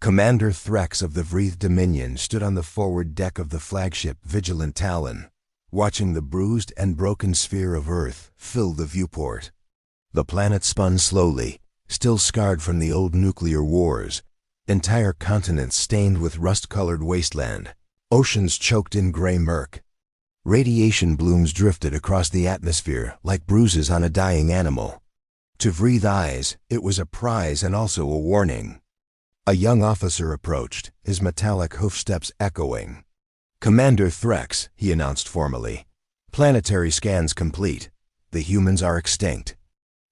Commander Vraethe of the Vraethe Dominion stood on the forward deck of the flagship Vigilant Talon, watching the bruised and broken sphere of Earth fill the viewport. The planet spun slowly, still scarred from the old nuclear wars, entire continents stained with rust-colored wasteland, oceans choked in gray murk. Radiation blooms drifted across the atmosphere like bruises on a dying animal. To Vraethe eyes, it was a prize and also a warning. A young officer approached, his metallic hoofsteps echoing. "Commander Vraethe," he announced formally. "Planetary scans complete. The humans are extinct.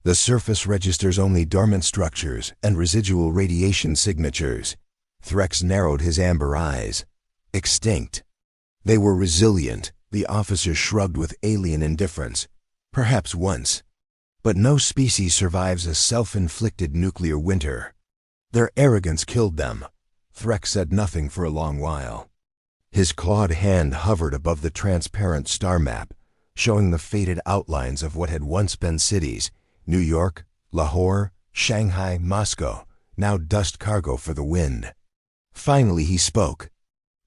The surface registers only dormant structures and residual radiation signatures." Vraethe narrowed his amber eyes. Extinct. They were resilient, the officer shrugged with alien indifference. Perhaps once. But no species survives a self-inflicted nuclear winter. Their arrogance killed them. Vraethe said nothing for a long while. His clawed hand hovered above the transparent star map, showing the faded outlines of what had once been cities: New York, Lahore, Shanghai, Moscow, now dust cargo for the wind. Finally he spoke.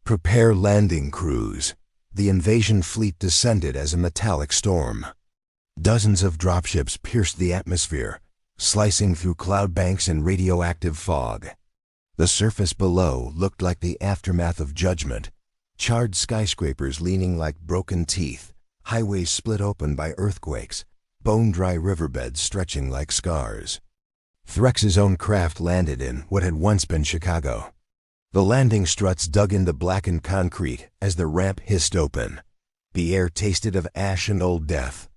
"Prepare landing crews." The invasion fleet descended as a metallic storm. Dozens of dropships pierced the atmosphere, slicing through cloud banks and radioactive fog. The surface below looked like the aftermath of judgment, charred skyscrapers leaning like broken teeth, highways split open by earthquakes, bone-dry riverbeds stretching like scars. Vraethe's own craft landed in what had once been Chicago. The landing struts dug into blackened concrete as the ramp hissed open. The air tasted of ash and old death.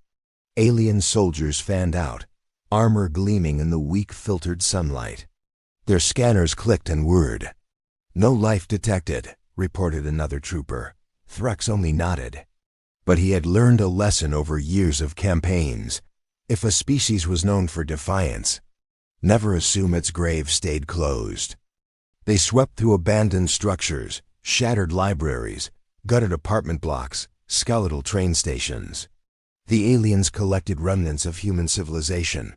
Alien soldiers fanned out, armor gleaming in the weak filtered sunlight. Their scanners clicked and whirred. "No life detected," reported another trooper. Vraethe only nodded. But he had learned a lesson over years of campaigns. If a species was known for defiance, never assume its grave stayed closed. They swept through abandoned structures, shattered libraries, gutted apartment blocks, skeletal train stations. The aliens collected remnants of human civilization: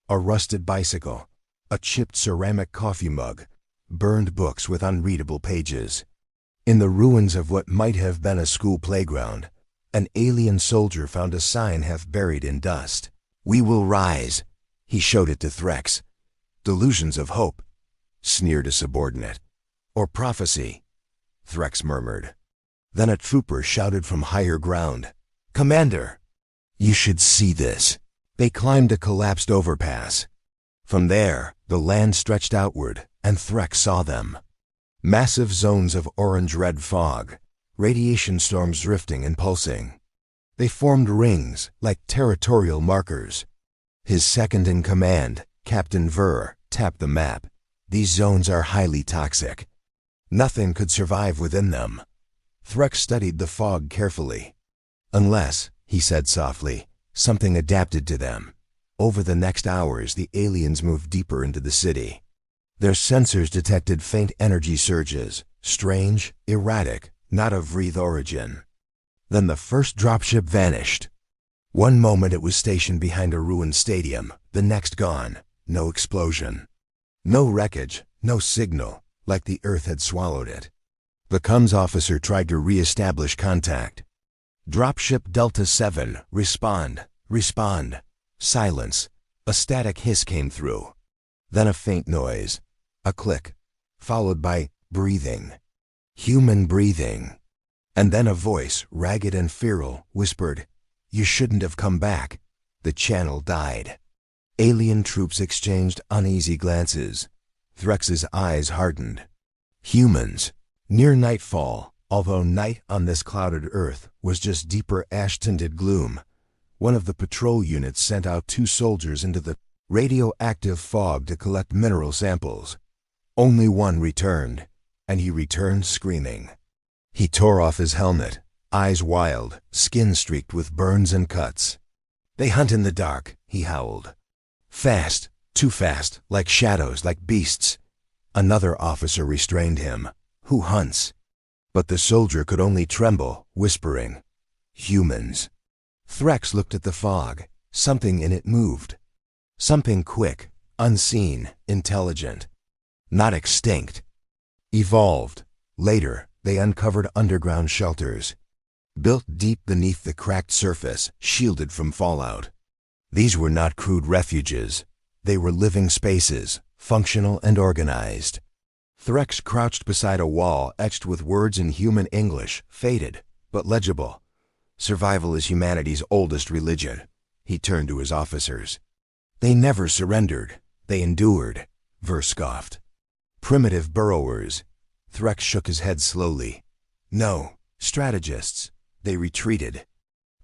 a rusted bicycle, a chipped ceramic coffee mug, burned books with unreadable pages. In the ruins of what might have been a school playground, an alien soldier found a sign half buried in dust. "We will rise." He showed it to Vraethe. "Delusions of hope," sneered a subordinate. "Or prophecy," Vraethe murmured. Then a trooper shouted from higher ground, "Commander, you should see this." They climbed a collapsed overpass. From there, the land stretched outward, and Vraethe saw them. Massive zones of orange-red fog, radiation storms drifting and pulsing. They formed rings, like territorial markers. His second-in-command, Captain Ver, tapped the map. "These zones are highly toxic. Nothing could survive within them." Vraethe studied the fog carefully. "Unless," he said softly, "something adapted to them." Over the next hours, the aliens moved deeper into the city. Their sensors detected faint energy surges, strange, erratic, not of Vraethe origin. Then the first dropship vanished. One moment it was stationed behind a ruined stadium, the next gone. No explosion. No wreckage, no signal, like the Earth had swallowed it. The comms officer tried to re-establish contact. "Dropship Delta 7, respond, respond." Silence. A static hiss came through. Then a faint noise. A click, followed by breathing. Human breathing. And then a voice, ragged and feral, whispered, "You shouldn't have come back." The channel died. Alien troops exchanged uneasy glances. Vraethe's eyes hardened. Humans. Near nightfall, although night on this clouded Earth was just deeper ash-tinted gloom, one of the patrol units sent out 2 soldiers into the radioactive fog to collect mineral samples. Only one returned, and he returned screaming. He tore off his helmet, eyes wild, skin streaked with burns and cuts. "They hunt in the dark," he howled. "Fast, too fast, like shadows, like beasts." Another officer restrained him. "Who hunts?" But the soldier could only tremble, whispering, "Humans." Vraethe looked at the fog. Something in it moved. Something quick, unseen, intelligent. Not extinct. Evolved. Later, they uncovered underground shelters, built deep beneath the cracked surface, shielded from fallout. These were not crude refuges. They were living spaces, functional and organized. Threx crouched beside a wall etched with words in human English, faded, but legible. Survival is humanity's oldest religion. He turned to his officers. They never surrendered. They endured, Ver scoffed. Primitive burrowers. Threx shook his head slowly. No, strategists. They retreated.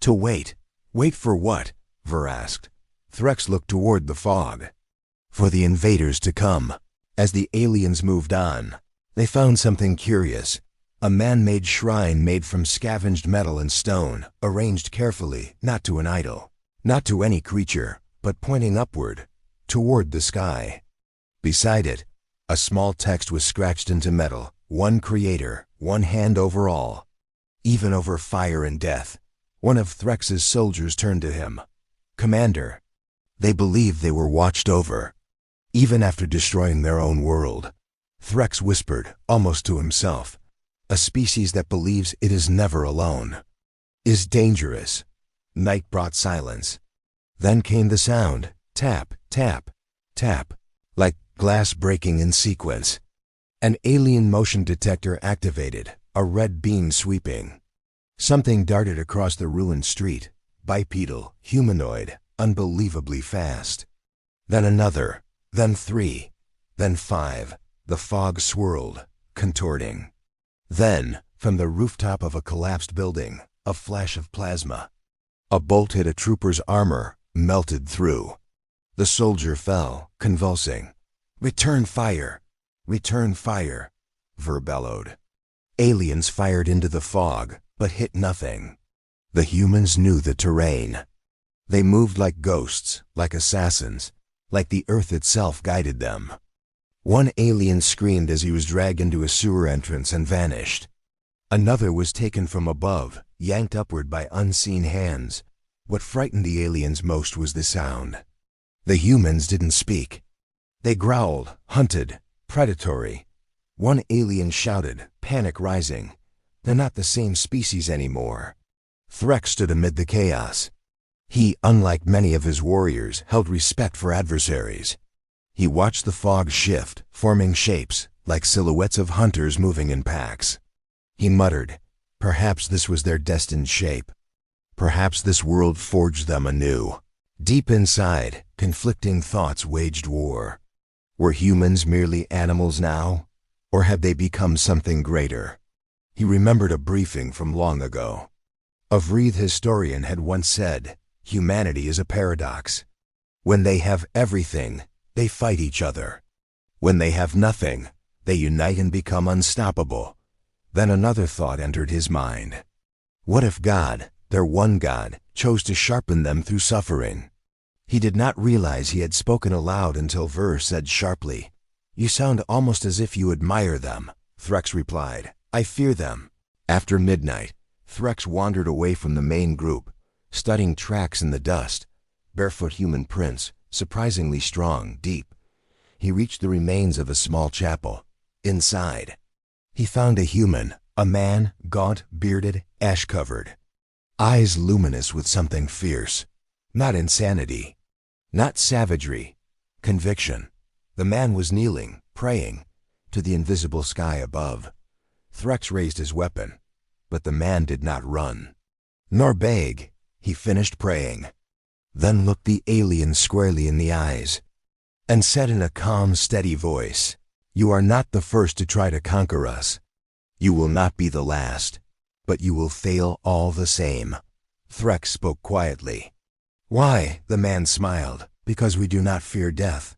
To wait. Wait for what? Ver asked. Threx looked toward the fog. For the invaders to come. As the aliens moved on, they found something curious. A man-made shrine made from scavenged metal and stone, arranged carefully, not to an idol, not to any creature, but pointing upward, toward the sky. Beside it, a small text was scratched into metal, one creator, one hand over all. Even over fire and death, one of Threx's soldiers turned to him. Commander. They believed they were watched over, even after destroying their own world. Threx whispered, almost to himself. A species that believes it is never alone. Is dangerous. Night brought silence. Then came the sound, tap, tap, tap, like glass breaking in sequence. An alien motion detector activated, a red beam sweeping. Something darted across the ruined street, bipedal, humanoid, unbelievably fast. Then another, then 3, then 5. The fog swirled, contorting. Then, from the rooftop of a collapsed building, a flash of plasma. A bolt hit a trooper's armor, melted through. The soldier fell, convulsing. Return fire! Return fire! Ver bellowed. Aliens fired into the fog, but hit nothing. The humans knew the terrain. They moved like ghosts, like assassins, like the earth itself guided them. One alien screamed as he was dragged into a sewer entrance and vanished. Another was taken from above, yanked upward by unseen hands. What frightened the aliens most was the sound. The humans didn't speak. They growled, hunted, predatory. One alien shouted, panic rising. They're not the same species anymore. Threx stood amid the chaos. He, unlike many of his warriors, held respect for adversaries. He watched the fog shift, forming shapes, like silhouettes of hunters moving in packs. He muttered, perhaps this was their destined shape. Perhaps this world forged them anew. Deep inside, conflicting thoughts waged war. Were humans merely animals now? Or had they become something greater? He remembered a briefing from long ago. A Vraethe historian had once said, humanity is a paradox. When they have everything, they fight each other. When they have nothing, they unite and become unstoppable. Then another thought entered his mind. What if God, their one God, chose to sharpen them through suffering? He did not realize he had spoken aloud until Ver said sharply, "You sound almost as if you admire them." Threx replied, "I fear them." After midnight, Threx wandered away from the main group, studying tracks in the dust, barefoot human prints, surprisingly strong, deep. He reached the remains of a small chapel. Inside, he found a human, a man, gaunt, bearded, ash-covered. Eyes luminous with something fierce. Not insanity. Not savagery. Conviction. The man was kneeling, praying, to the invisible sky above. Threx raised his weapon, but the man did not run. Nor beg. He finished praying. Then looked the alien squarely in the eyes, and said in a calm, steady voice, "You are not the first to try to conquer us. You will not be the last, but you will fail all the same." Threx spoke quietly. "Why?" The man smiled. "Because we do not fear death.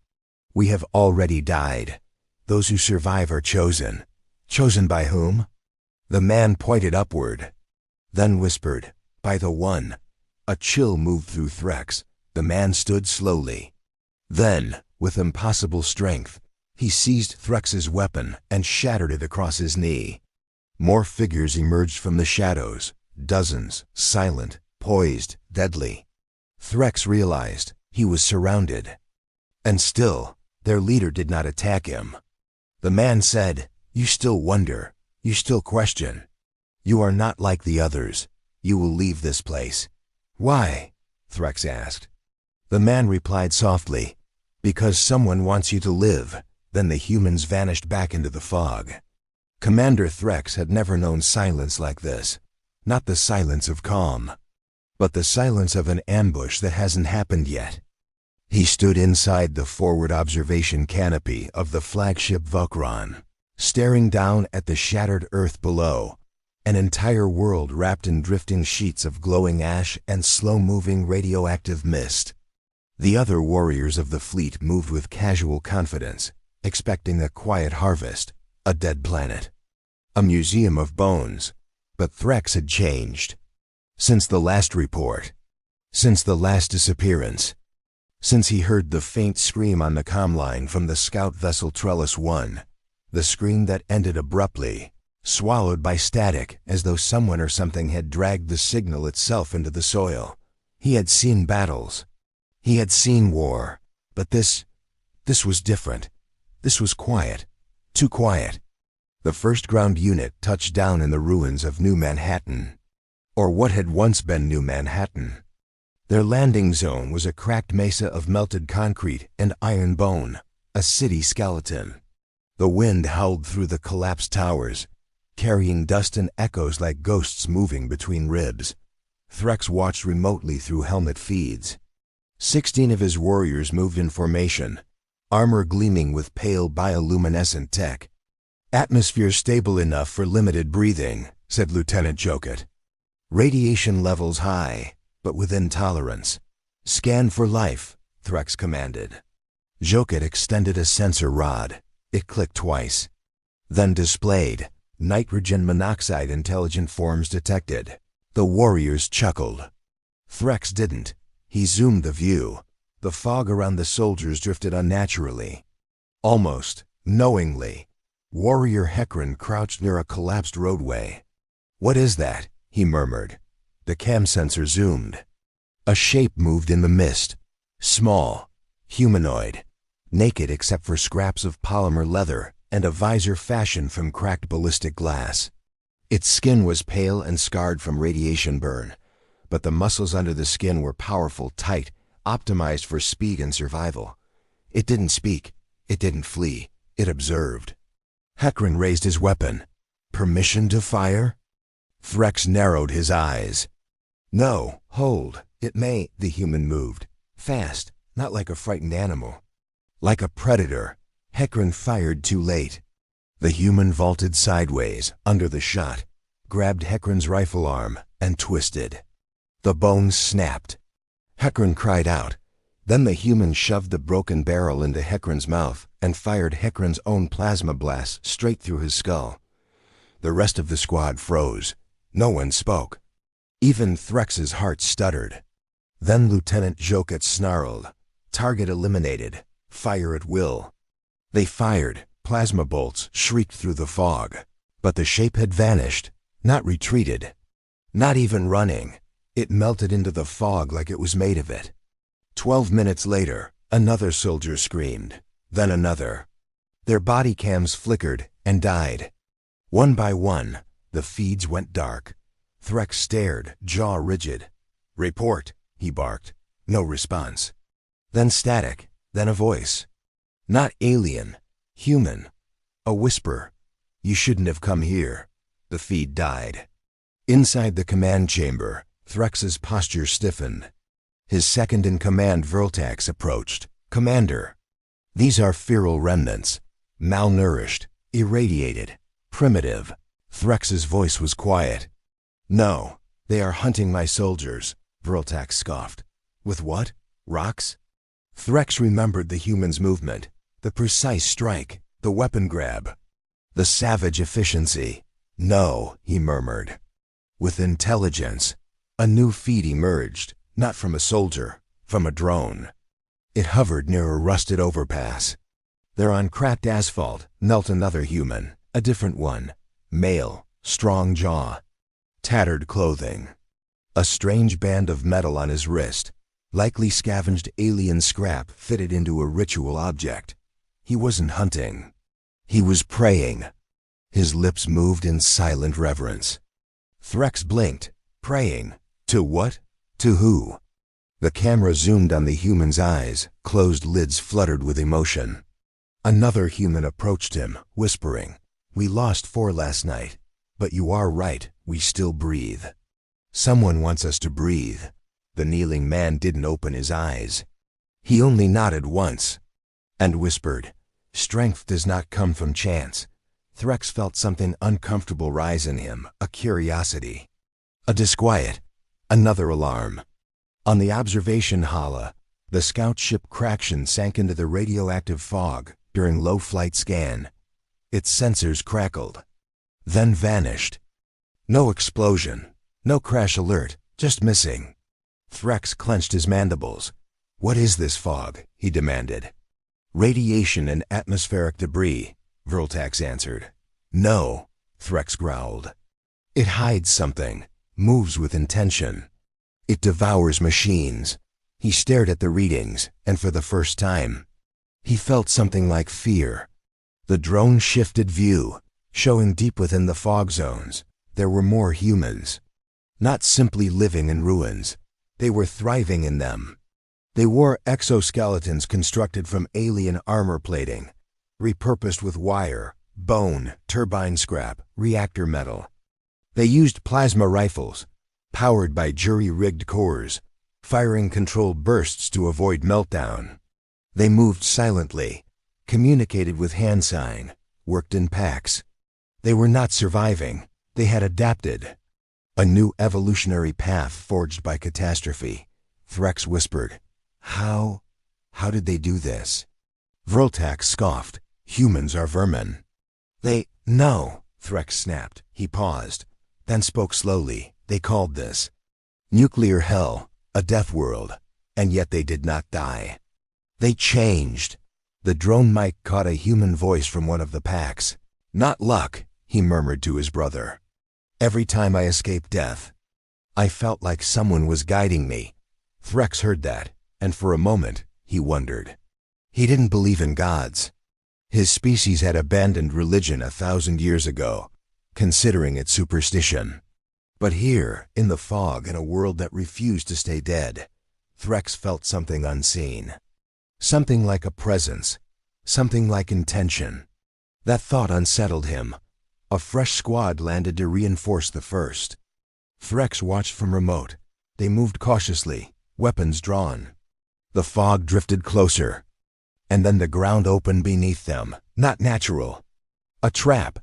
We have already died. Those who survive are chosen." "Chosen by whom?" The man pointed upward, then whispered, "By the One." A chill moved through Threx. The man stood slowly. Then, with impossible strength, he seized Threx's weapon and shattered it across his knee. More figures emerged from the shadows, dozens, silent, poised, deadly. Threx realized he was surrounded. And still, their leader did not attack him. The man said, You still wonder. You still question. You are not like the others. You will leave this place. Why? Threx asked. The man replied softly, because someone wants you to live. Then the humans vanished back into the fog. Commander Threx had never known silence like this. Not the silence of calm, but the silence of an ambush that hasn't happened yet. He stood inside the forward observation canopy of the flagship Vukron, staring down at the shattered earth below, an entire world wrapped in drifting sheets of glowing ash and slow-moving radioactive mist. The other warriors of the fleet moved with casual confidence, expecting a quiet harvest, a dead planet, a museum of bones. But Threx had changed. Since the last report, since the last disappearance, since he heard the faint scream on the comm line from the scout vessel Trellis 1, the scream that ended abruptly, swallowed by static as though someone or something had dragged the signal itself into the soil. He had seen battles. He had seen war. But this was different. This was quiet. Too quiet. The first ground unit touched down in the ruins of New Manhattan, or what had once been New Manhattan. Their landing zone was a cracked mesa of melted concrete and iron bone, a city skeleton. The wind howled through the collapsed towers, carrying dust and echoes like ghosts moving between ribs. Threx watched remotely through helmet feeds. 16 of his warriors moved in formation, armor gleaming with pale bioluminescent tech. "Atmosphere stable enough for limited breathing," said Lieutenant Jokut. "Radiation levels high, but within tolerance. Scan for life," Threx commanded. Jokut extended a sensor rod. It clicked twice. Then displayed, nitrogen monoxide intelligent forms detected. The warriors chuckled. Threx didn't. He zoomed the view. The fog around the soldiers drifted unnaturally. Almost knowingly, Warrior Hekron crouched near a collapsed roadway. "What is that?" he murmured. The cam sensor zoomed. A shape moved in the mist. Small, humanoid, naked except for scraps of polymer leather and a visor fashioned from cracked ballistic glass. Its skin was pale and scarred from radiation burn, but the muscles under the skin were powerful, tight, optimized for speed and survival. It didn't speak. It didn't flee. It observed. Hekron raised his weapon. "Permission to fire?" Threx narrowed his eyes. "No, hold. It may." The human moved. Fast, not like a frightened animal. Like a predator. Hekron fired too late. The human vaulted sideways, under the shot, grabbed Hekron's rifle arm, and twisted. The bones snapped. Hekron cried out. Then the human shoved the broken barrel into Hekron's mouth and fired Hekron's own plasma blast straight through his skull. The rest of the squad froze. No one spoke. Even Threx's heart stuttered. Then Lieutenant Jokut snarled. "Target eliminated. Fire at will." They fired. Plasma bolts shrieked through the fog. But the shape had vanished, not retreated. Not even running. It melted into the fog like it was made of it. 12 minutes later, another soldier screamed, then another. Their body cams flickered and died. One by one, the feeds went dark. Threx stared, jaw rigid. "Report," he barked. No response. Then static, then a voice. Not alien, human. A whisper. "You shouldn't have come here." The feed died. Inside the command chamber, Threx's posture stiffened. His second-in-command Vretax approached. "Commander, these are feral remnants. Malnourished, irradiated, primitive." Threx's voice was quiet. "No, they are hunting my soldiers," Vretax scoffed. "With what? Rocks?" Threx remembered the human's movement, the precise strike, the weapon grab, the savage efficiency. "No," he murmured. With intelligence, a new feed emerged. Not from a soldier, from a drone. It hovered near a rusted overpass. There on cracked asphalt knelt another human, a different one. Male, strong jaw, tattered clothing. A strange band of metal on his wrist, likely scavenged alien scrap fitted into a ritual object. He wasn't hunting. He was praying. His lips moved in silent reverence. Threx blinked, praying. To what? To who? The camera zoomed on the human's eyes, closed lids fluttered with emotion. Another human approached him, whispering, "We lost 4 last night, but you are right, we still breathe. Someone wants us to breathe." The kneeling man didn't open his eyes. He only nodded once, and whispered, "Strength does not come from chance." Threx felt something uncomfortable rise in him, a curiosity, a disquiet, another alarm. On the observation hala, the scout ship Kraken sank into the radioactive fog during low-flight scan. Its sensors crackled, then vanished. No explosion, no crash alert, just missing. Threx clenched his mandibles. "What is this fog?" he demanded. "Radiation and atmospheric debris," Vraethe answered. "No," Threx growled. "It hides something, moves with intention. It devours machines." He stared at the readings, and for the first time, he felt something like fear. The drone shifted view, showing deep within the fog zones, there were more humans. Not simply living in ruins, they were thriving in them. They wore exoskeletons constructed from alien armor plating, repurposed with wire, bone, turbine scrap, reactor metal. They used plasma rifles, powered by jury-rigged cores, firing controlled bursts to avoid meltdown. They moved silently, communicated with hand sign, worked in packs. They were not surviving, they had adapted. A new evolutionary path forged by catastrophe. Threx whispered, How did they do this?" Vraethe scoffed, "Humans are vermin." No, Threx snapped. He paused, then spoke slowly. "They called this nuclear hell, a death world, and yet they did not die. They changed." The drone mic caught a human voice from one of the packs. "Not luck," he murmured to his brother. "Every time I escaped death, I felt like someone was guiding me." Threx heard that, and for a moment, he wondered. He didn't believe in gods. His species had abandoned religion 1,000 years ago, considering it superstition. But here, in the fog, in a world that refused to stay dead, Threx felt something unseen. Something like a presence, something like intention. That thought unsettled him. A fresh squad landed to reinforce the first. Threx watched from remote. They moved cautiously, weapons drawn. The fog drifted closer, and then the ground opened beneath them. Not natural. A trap,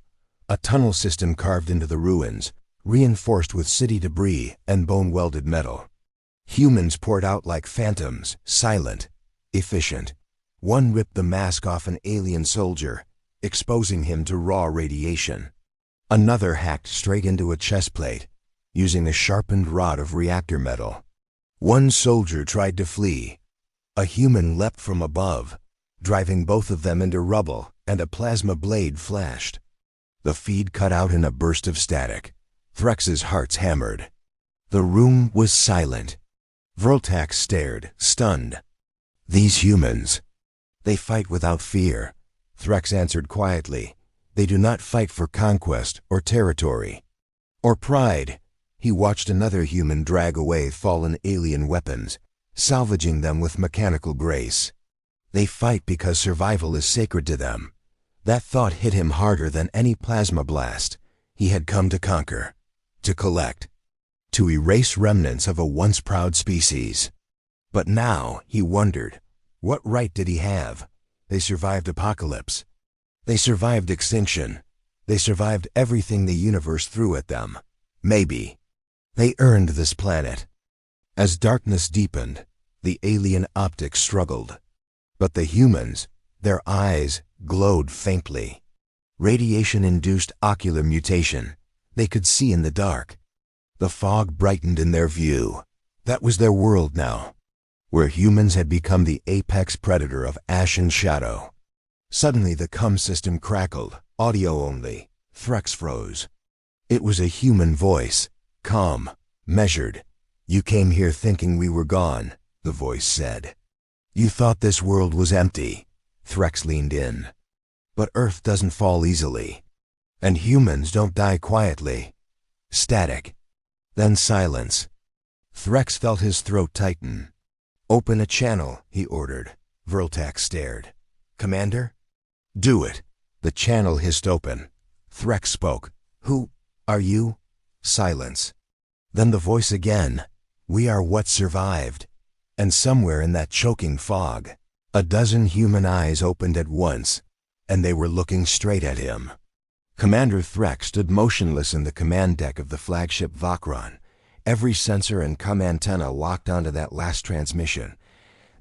a tunnel system carved into the ruins, reinforced with city debris and bone-welded metal. Humans poured out like phantoms, silent, efficient. One ripped the mask off an alien soldier, exposing him to raw radiation. Another hacked straight into a chest plate, using a sharpened rod of reactor metal. One soldier tried to flee. A human leapt from above, driving both of them into rubble, and a plasma blade flashed. The feed cut out in a burst of static. Threx's heart hammered. The room was silent. Vraethe stared, stunned. "These humans, they fight without fear," Threx answered quietly. "They do not fight for conquest or territory or pride." He watched another human drag away fallen alien weapons, salvaging them with mechanical grace. They fight because survival is sacred to them. That thought hit him harder than any plasma blast. He had come to conquer, to collect, to erase remnants of a once proud species. But now, he wondered, what right did he have? They survived apocalypse. They survived extinction. They survived everything the universe threw at them. Maybe they earned this planet. As darkness deepened, the alien optics struggled. But the humans, their eyes glowed faintly. Radiation-induced ocular mutation. They could see in the dark. The fog brightened in their view. That was their world now, where humans had become the apex predator of ash and shadow. Suddenly the comm system crackled, audio only. Threx froze. It was a human voice, calm, measured. "You came here thinking we were gone," the voice said. "You thought this world was empty." Threx leaned in. "But Earth doesn't fall easily. And humans don't die quietly. Static. Then silence. Threx felt his throat tighten. "Open a channel," he ordered. Vraethe stared. "Commander?" "Do it." The channel hissed open. Threx spoke. "Who are you?" Silence. Then the voice again. "We are what survived." And somewhere in that choking fog, a dozen human eyes opened at once, and they were looking straight at him. Commander Threx stood motionless in the command deck of the flagship Vakron, every sensor and comm antenna locked onto that last transmission,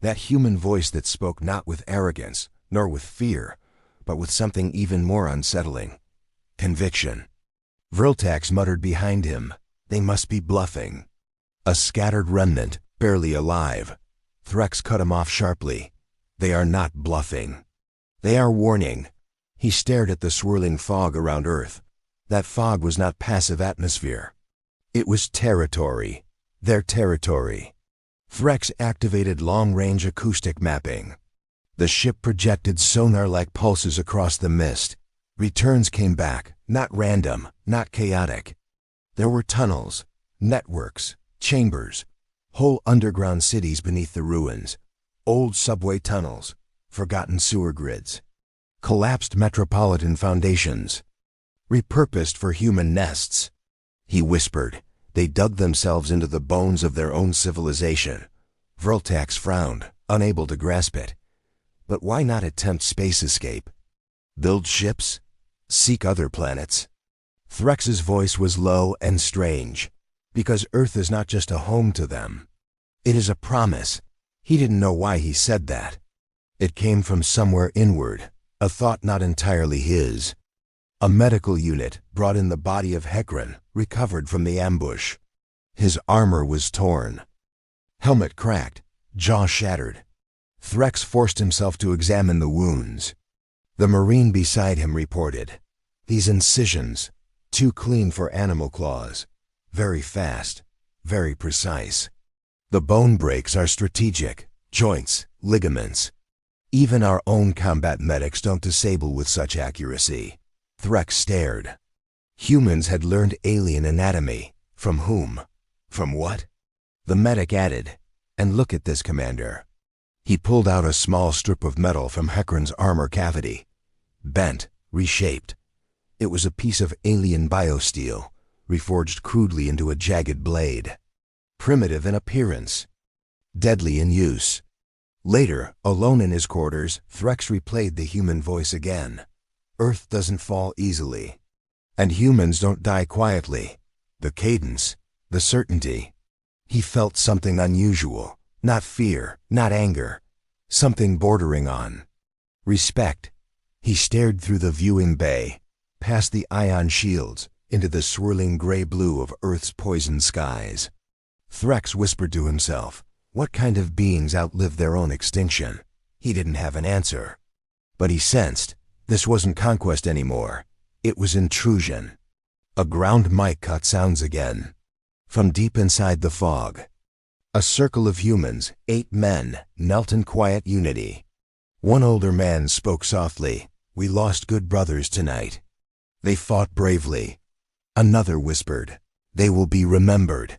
that human voice that spoke not with arrogance, nor with fear, but with something even more unsettling. Conviction. Vraethe muttered behind him, "They must be bluffing." A scattered remnant, barely alive. Threx cut him off sharply. "They are not bluffing. They are warning." He stared at the swirling fog around Earth. That fog was not passive atmosphere. It was territory. Their territory. Threx activated long-range acoustic mapping. The ship projected sonar-like pulses across the mist. Returns came back, not random, not chaotic. There were tunnels, networks, chambers, whole underground cities beneath the ruins, old subway tunnels, forgotten sewer grids, collapsed metropolitan foundations, repurposed for human nests. He whispered. They dug themselves into the bones of their own civilization. Vraethe frowned, unable to grasp it. But why not attempt space escape? Build ships? Seek other planets? Threx's voice was low and strange, because Earth is not just a home to them. It is a promise. He didn't know why he said that. It came from somewhere inward, a thought not entirely his. A medical unit brought in the body of Hekron, recovered from the ambush. His armor was torn. Helmet cracked, jaw shattered. Threx forced himself to examine the wounds. The Marine beside him reported, "These incisions, too clean for animal claws. Very fast, very precise. The bone breaks are strategic, joints, ligaments. Even our own combat medics don't disable with such accuracy." Threx stared. Humans had learned alien anatomy. From whom? From what? The medic added, "And look at this, Commander." He pulled out a small strip of metal from Hekron's armor cavity. Bent, reshaped. It was a piece of alien biosteel, reforged crudely into a jagged blade. Primitive in appearance. Deadly in use. Later, alone in his quarters, Threx replayed the human voice again. Earth doesn't fall easily. And humans don't die quietly. The cadence, the certainty. He felt something unusual. Not fear, not anger. Something bordering on respect. He stared through the viewing bay, past the ion shields, into the swirling gray-blue of Earth's poisoned skies. Threx whispered to himself, what kind of beings outlive their own extinction? He didn't have an answer. But he sensed, this wasn't conquest anymore. It was intrusion. A ground mic caught sounds again. From deep inside the fog, a circle of humans, 8 men, knelt in quiet unity. One older man spoke softly, "We lost good brothers tonight. They fought bravely." Another whispered, "They will be remembered."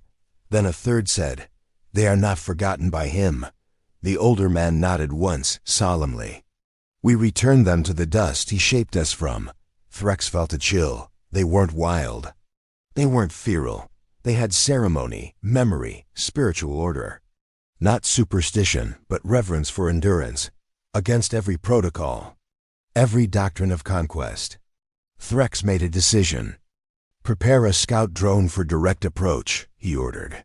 Then a third said, "They are not forgotten by him." The older man nodded once, solemnly. "We returned them to the dust he shaped us from." Threx felt a chill. They weren't wild. They weren't feral. They had ceremony, memory, spiritual order. Not superstition, but reverence for endurance. Against every protocol. Every doctrine of conquest. Threx made a decision. "Prepare a scout drone for direct approach," he ordered.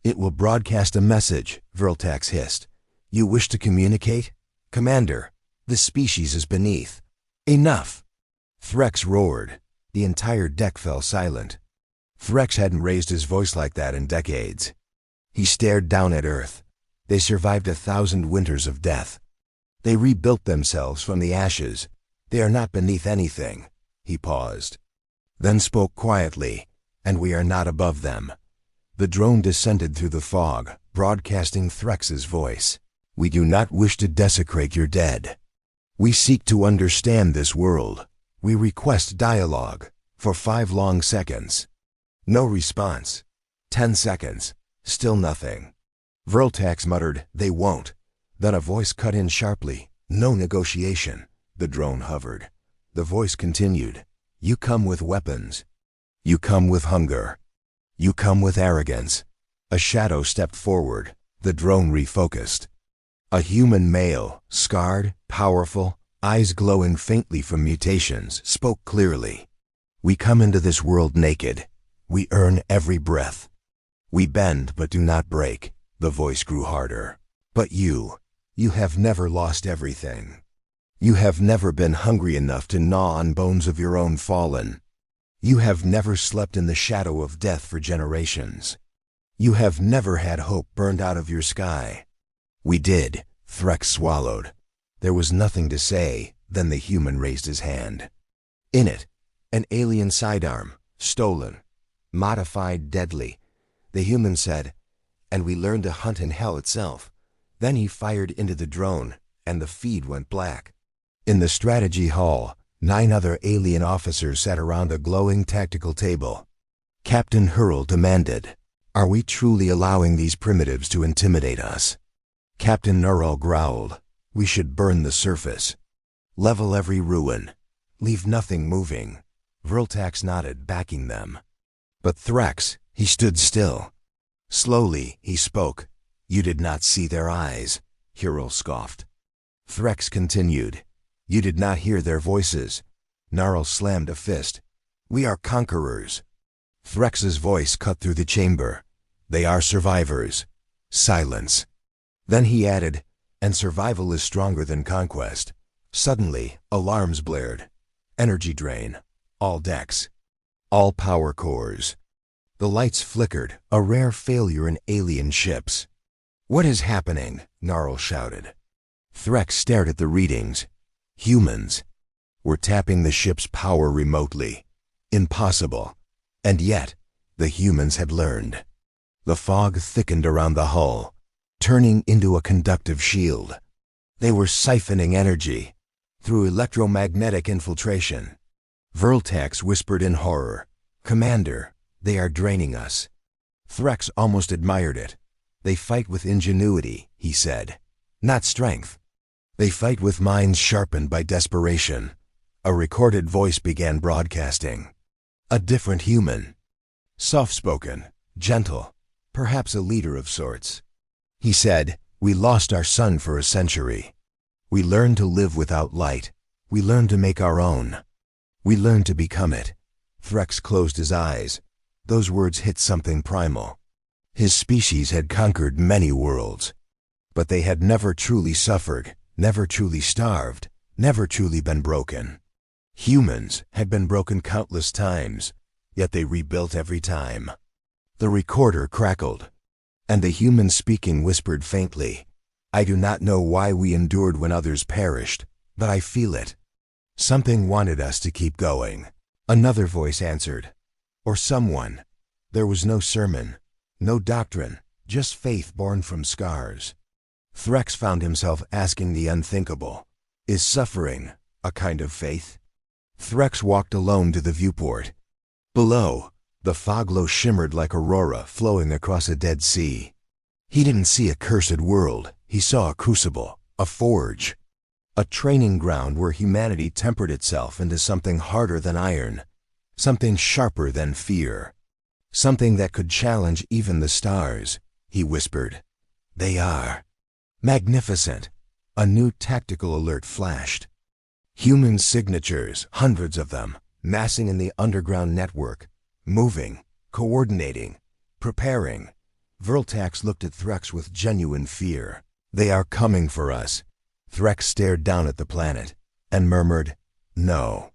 "It will broadcast a message," Vraethe hissed. "You wish to communicate? Commander, the species is beneath. Enough!" Threx roared. The entire deck fell silent. Threx hadn't raised his voice like that in decades. He stared down at Earth. They survived 1,000 winters of death. They rebuilt themselves from the ashes. They are not beneath anything. He paused. Then spoke quietly, "And we are not above them." The drone descended through the fog, broadcasting Threx's voice. "We do not wish to desecrate your dead. We seek to understand this world. We request dialogue. For 5 long seconds. No response. 10 seconds. Still nothing. Vraethe muttered, "They won't." Then a voice cut in sharply. No negotiation. The drone hovered. The voice continued. "You come with weapons. You come with hunger. You come with arrogance." A shadow stepped forward. The drone refocused. A human male, scarred, powerful, eyes glowing faintly from mutations, spoke clearly. "We come into this world naked. We earn every breath. We bend but do not break." The voice grew harder. "But you have never lost everything. You have never been hungry enough to gnaw on bones of your own fallen. You have never slept in the shadow of death for generations. You have never had hope burned out of your sky." "We did." Vraethe swallowed. There was nothing to say. Then the human raised his hand. In it, an alien sidearm, stolen, modified, deadly. The human said, "And we learned to hunt in hell itself." Then he fired into the drone, and the feed went black. In the strategy hall, 9 other alien officers sat around a glowing tactical table. Captain Hurl demanded, "Are we truly allowing these primitives to intimidate us?" Captain Nurl growled, "We should burn the surface. Level every ruin. Leave nothing moving." Vraethe nodded, backing them. But Thrax, he stood still. Slowly, he spoke. "You did not see their eyes," Hurl scoffed. Thrax continued, "You did not hear their voices." Narl slammed a fist. "We are conquerors." Thrax's voice cut through the chamber. "They are survivors." Silence. Then he added, "And survival is stronger than conquest." Suddenly, alarms blared. Energy drain. All decks. All power cores. The lights flickered, a rare failure in alien ships. "What is happening?" Narl shouted. Thrax stared at the readings. Humans were tapping the ship's power remotely. Impossible. And yet, the humans had learned. The fog thickened around the hull, turning into a conductive shield. They were siphoning energy through electromagnetic infiltration. Vraethe whispered in horror, "Commander, they are draining us." Thrax almost admired it. "They fight with ingenuity," he said, "not strength. They fight with minds sharpened by desperation." A recorded voice began broadcasting. A different human. Soft-spoken, gentle, perhaps a leader of sorts. He said, "We lost our sun for a century. We learned to live without light. We learned to make our own. We learned to become it." Thrax closed his eyes. Those words hit something primal. His species had conquered many worlds, but they had never truly suffered, never truly starved, never truly been broken. Humans had been broken countless times, yet they rebuilt every time. The recorder crackled, and the human speaking whispered faintly, "I do not know why we endured when others perished, but I feel it. Something wanted us to keep going." Another voice answered, "Or someone." There was no sermon, no doctrine, just faith born from scars. Thrax found himself asking the unthinkable. Is suffering a kind of faith? Thrax walked alone to the viewport. Below, the fog glow shimmered like aurora flowing across a dead sea. He didn't see a cursed world. He saw a crucible, a forge, a training ground where humanity tempered itself into something harder than iron, something sharper than fear, something that could challenge even the stars. He whispered, "They are magnificent." A new tactical alert flashed. Human signatures, hundreds of them, massing in the underground network, moving, coordinating, preparing. Vraethe looked at Thrax with genuine fear. "They are coming for us." Thrax stared down at the planet and murmured, "No.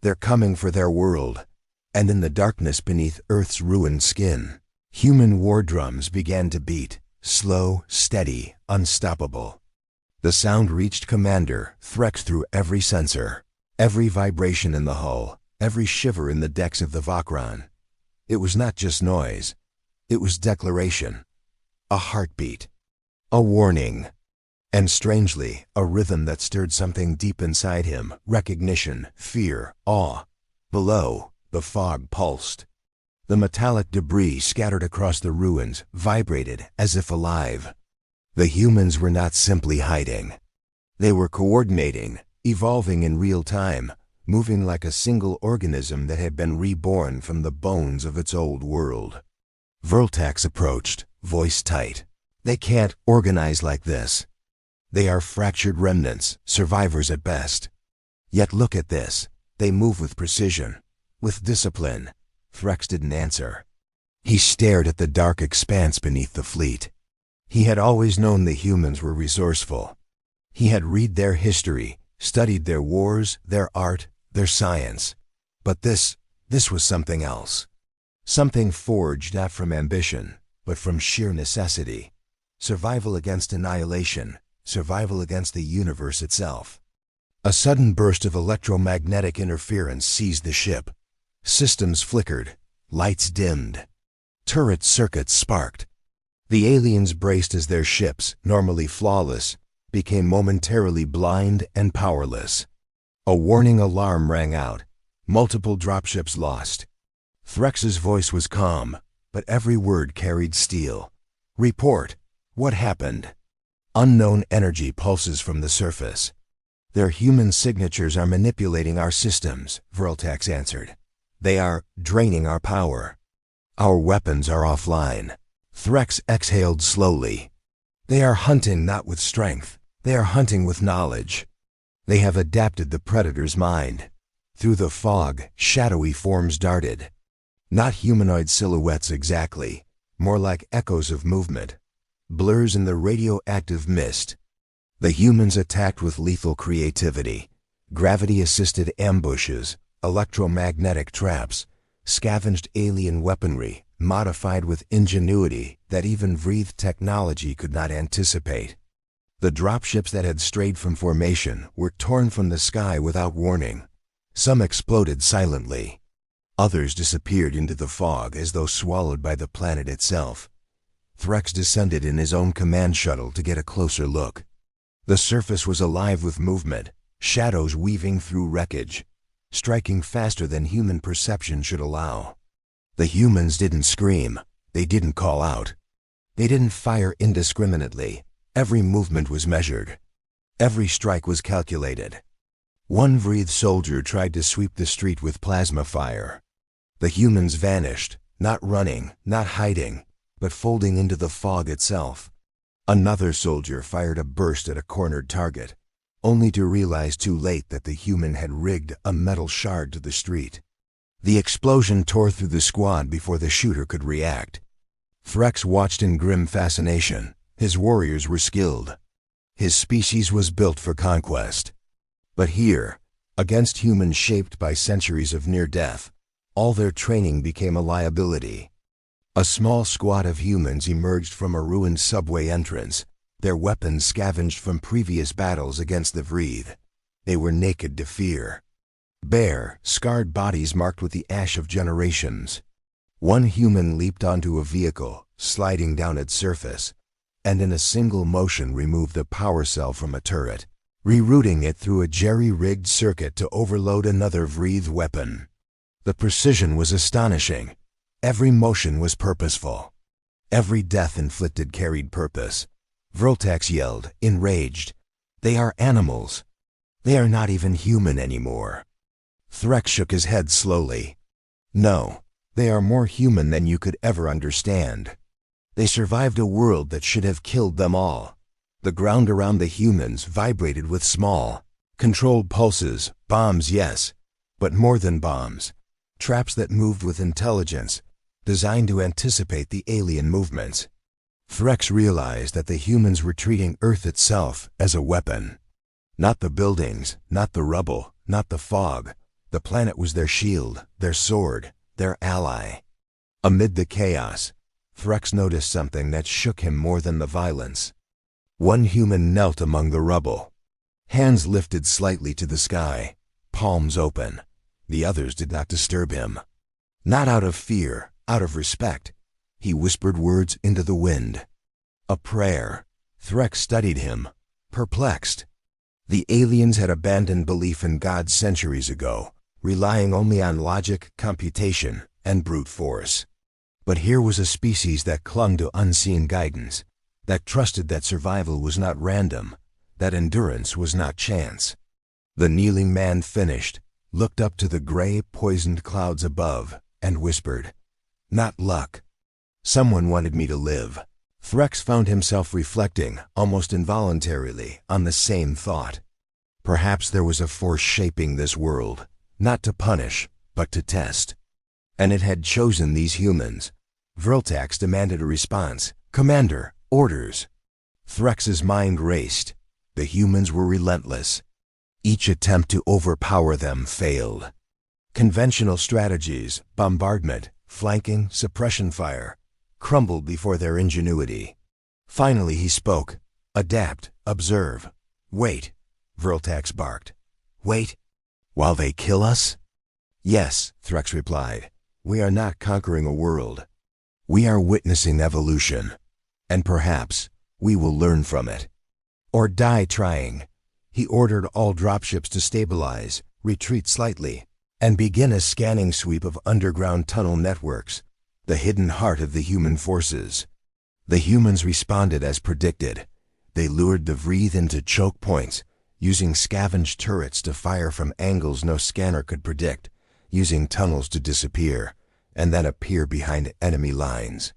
They're coming for their world." And in the darkness beneath Earth's ruined skin, human war drums began to beat, slow, steady, unstoppable. The sound reached Commander Thrax through every sensor, every vibration in the hull, every shiver in the decks of the Vakran. It was not just noise. It was declaration, a heartbeat, a warning. And strangely, a rhythm that stirred something deep inside him, recognition, fear, awe. Below, the fog pulsed. The metallic debris scattered across the ruins vibrated as if alive. The humans were not simply hiding. They were coordinating, evolving in real time, moving like a single organism that had been reborn from the bones of its old world. Vraethe approached, voice tight. They can't organize like this. They are fractured remnants, survivors at best. Yet look at this. They move with precision, with discipline. Vraethe didn't answer. He stared at the dark expanse beneath the fleet. He had always known the humans were resourceful. He had read their history, studied their wars, their art, their science. But this was something else. Something forged not from ambition, but from sheer necessity. Survival against annihilation, survival against the universe itself. A sudden burst of electromagnetic interference seized the ship. Systems flickered, lights dimmed. Turret circuits sparked. The aliens braced as their ships, normally flawless, became momentarily blind and powerless. A warning alarm rang out. Multiple dropships lost. Vraethe's voice was calm, but every word carried steel. Report. What happened? Unknown energy pulses from the surface. Their human signatures are manipulating our systems, Vraethe answered. They are draining our power. Our weapons are offline. Vraethe exhaled slowly. They are hunting not with strength. They are hunting with knowledge. They have adapted the predator's mind. Through the fog, shadowy forms darted. Not humanoid silhouettes exactly, more like echoes of movement. Blurs in the radioactive mist. The humans attacked with lethal creativity. Gravity-assisted ambushes, electromagnetic traps, scavenged alien weaponry, modified with ingenuity that even Vraethe technology could not anticipate. The dropships that had strayed from formation were torn from the sky without warning. Some exploded silently. Others disappeared into the fog as though swallowed by the planet itself. Vraethe descended in his own command shuttle to get a closer look. The surface was alive with movement, shadows weaving through wreckage, striking faster than human perception should allow. The humans didn't scream. They didn't call out. They didn't fire indiscriminately. Every movement was measured. Every strike was calculated. One Vraethe soldier tried to sweep the street with plasma fire. The humans vanished, not running, not hiding, but folding into the fog itself. Another soldier fired a burst at a cornered target, only to realize too late that the human had rigged a metal shard to the street. The explosion tore through the squad before the shooter could react. Vraethe watched in grim fascination. His warriors were skilled. His species was built for conquest. But here, against humans shaped by centuries of near death, all their training became a liability. A small squad of humans emerged from a ruined subway entrance, their weapons scavenged from previous battles against the Vraethe. They were naked to fear. Bare, scarred bodies marked with the ash of generations. One human leaped onto a vehicle, sliding down its surface, and in a single motion removed the power cell from a turret, rerouting it through a jerry-rigged circuit to overload another Vraethe weapon. The precision was astonishing. Every motion was purposeful. Every death inflicted carried purpose. Vraethe yelled, enraged. They are animals. They are not even human anymore. Vraethe shook his head slowly. No, they are more human than you could ever understand. They survived a world that should have killed them all. The ground around the humans vibrated with small, controlled pulses, bombs, yes, but more than bombs. Traps that moved with intelligence, designed to anticipate the alien movements. Vraethe realized that the humans were treating Earth itself as a weapon. Not the buildings, not the rubble, not the fog. The planet was their shield, their sword, their ally. Amid the chaos, Vraethe noticed something that shook him more than the violence. One human knelt among the rubble. Hands lifted slightly to the sky, palms open. The others did not disturb him. Not out of fear, out of respect. He whispered words into the wind. A prayer. Vraethe studied him. perplexed. The aliens had abandoned belief in God centuries ago, relying only on logic, computation, and brute force. But here was a species that clung to unseen guidance, that trusted that survival was not random, that endurance was not chance. The kneeling man finished, looked up to the gray, poisoned clouds above, and whispered, "Not luck. Someone wanted me to live." Threx found himself reflecting, almost involuntarily, on the same thought. Perhaps there was a force shaping this world, not to punish, but to test. And it had chosen these humans. Vraethe demanded a response. "Commander, orders." Threx's mind raced. The humans were relentless. Each attempt to overpower them failed. Conventional strategies, bombardment, flanking, suppression fire, crumbled before their ingenuity. Finally he spoke. "Adapt, observe. Wait," Vraethe barked. "Wait? While they kill us?" "Yes," Threx replied. "We are not conquering a world. We are witnessing evolution. And perhaps we will learn from it. Or die trying." He ordered all dropships to stabilize, retreat slightly, and begin a scanning sweep of underground tunnel networks, the hidden heart of the human forces. The humans responded as predicted. They lured the Vraethe into choke points, using scavenged turrets to fire from angles no scanner could predict, using tunnels to disappear, and then appear behind enemy lines.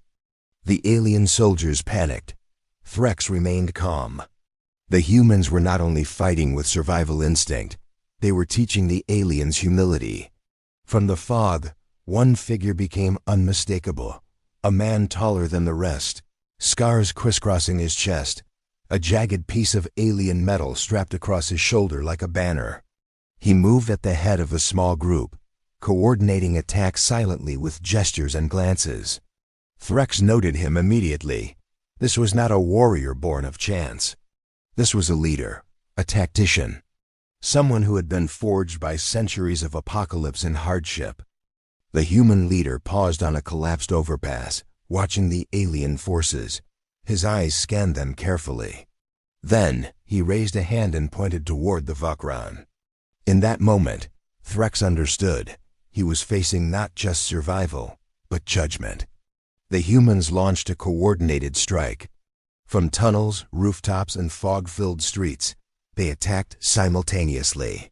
The alien soldiers panicked. Threx remained calm. The humans were not only fighting with survival instinct, they were teaching the aliens humility. From the fog, one figure became unmistakable, a man taller than the rest, scars crisscrossing his chest, a jagged piece of alien metal strapped across his shoulder like a banner. He moved at the head of a small group, coordinating attacks silently with gestures and glances. Threx noted him immediately. This was not a warrior born of chance. This was a leader, a tactician, someone who had been forged by centuries of apocalypse and hardship. The human leader paused on a collapsed overpass, watching the alien forces. His eyes scanned them carefully. Then, he raised a hand and pointed toward the Vakran. In that moment, Threx understood. He was facing not just survival, but judgment. The humans launched a coordinated strike. From tunnels, rooftops, and fog-filled streets, they attacked simultaneously.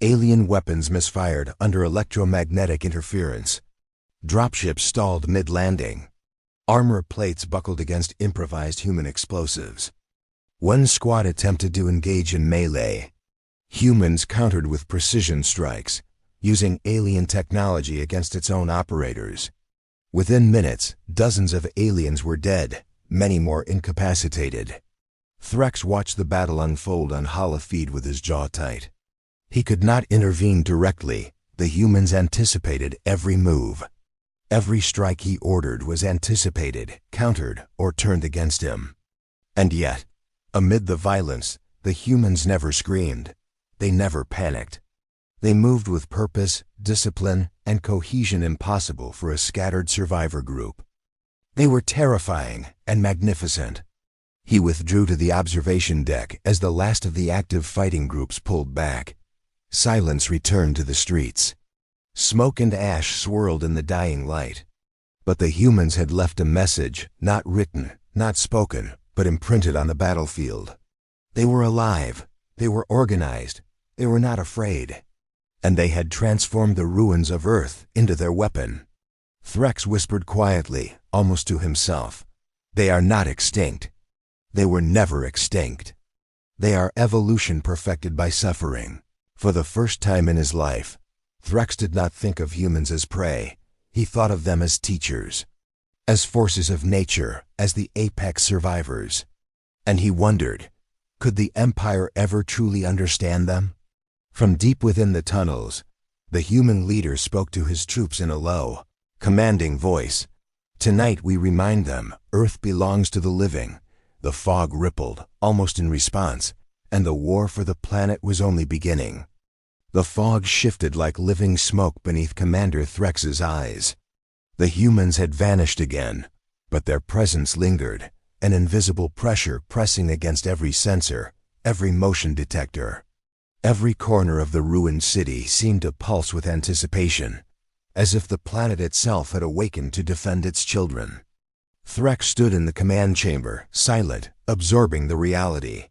Alien weapons misfired under electromagnetic interference. Dropships stalled mid-landing. Armor plates buckled against improvised human explosives. One squad attempted to engage in melee. Humans countered with precision strikes, using alien technology against its own operators. Within minutes, dozens of aliens were dead, many more incapacitated. Threx watched the battle unfold on holofeed with his jaw tight. He could not intervene directly. The humans anticipated every move. Every strike he ordered was anticipated, countered, or turned against him. And yet, amid the violence, the humans never screamed. They never panicked. They moved with purpose, discipline, and cohesion impossible for a scattered survivor group. They were terrifying and magnificent. He withdrew to the observation deck as the last of the active fighting groups pulled back. Silence returned to the streets. Smoke and ash swirled in the dying light. But the humans had left a message, not written, not spoken, but imprinted on the battlefield. They were alive. They were organized. They were not afraid. And they had transformed the ruins of Earth into their weapon. Threx whispered quietly, almost to himself, "They are not extinct. They were never extinct. They are evolution perfected by suffering." For the first time in his life, Threx did not think of humans as prey. He thought of them as teachers, as forces of nature, as the apex survivors. And he wondered, could the Empire ever truly understand them? From deep within the tunnels, the human leader spoke to his troops in a low, commanding voice. "Tonight we remind them, Earth belongs to the living." The fog rippled, almost in response, and the war for the planet was only beginning. The fog shifted like living smoke beneath Commander Threx's eyes. The humans had vanished again, but their presence lingered, an invisible pressure pressing against every sensor, every motion detector. Every corner of the ruined city seemed to pulse with anticipation, as if the planet itself had awakened to defend its children. Threx stood in the command chamber, silent, absorbing the reality.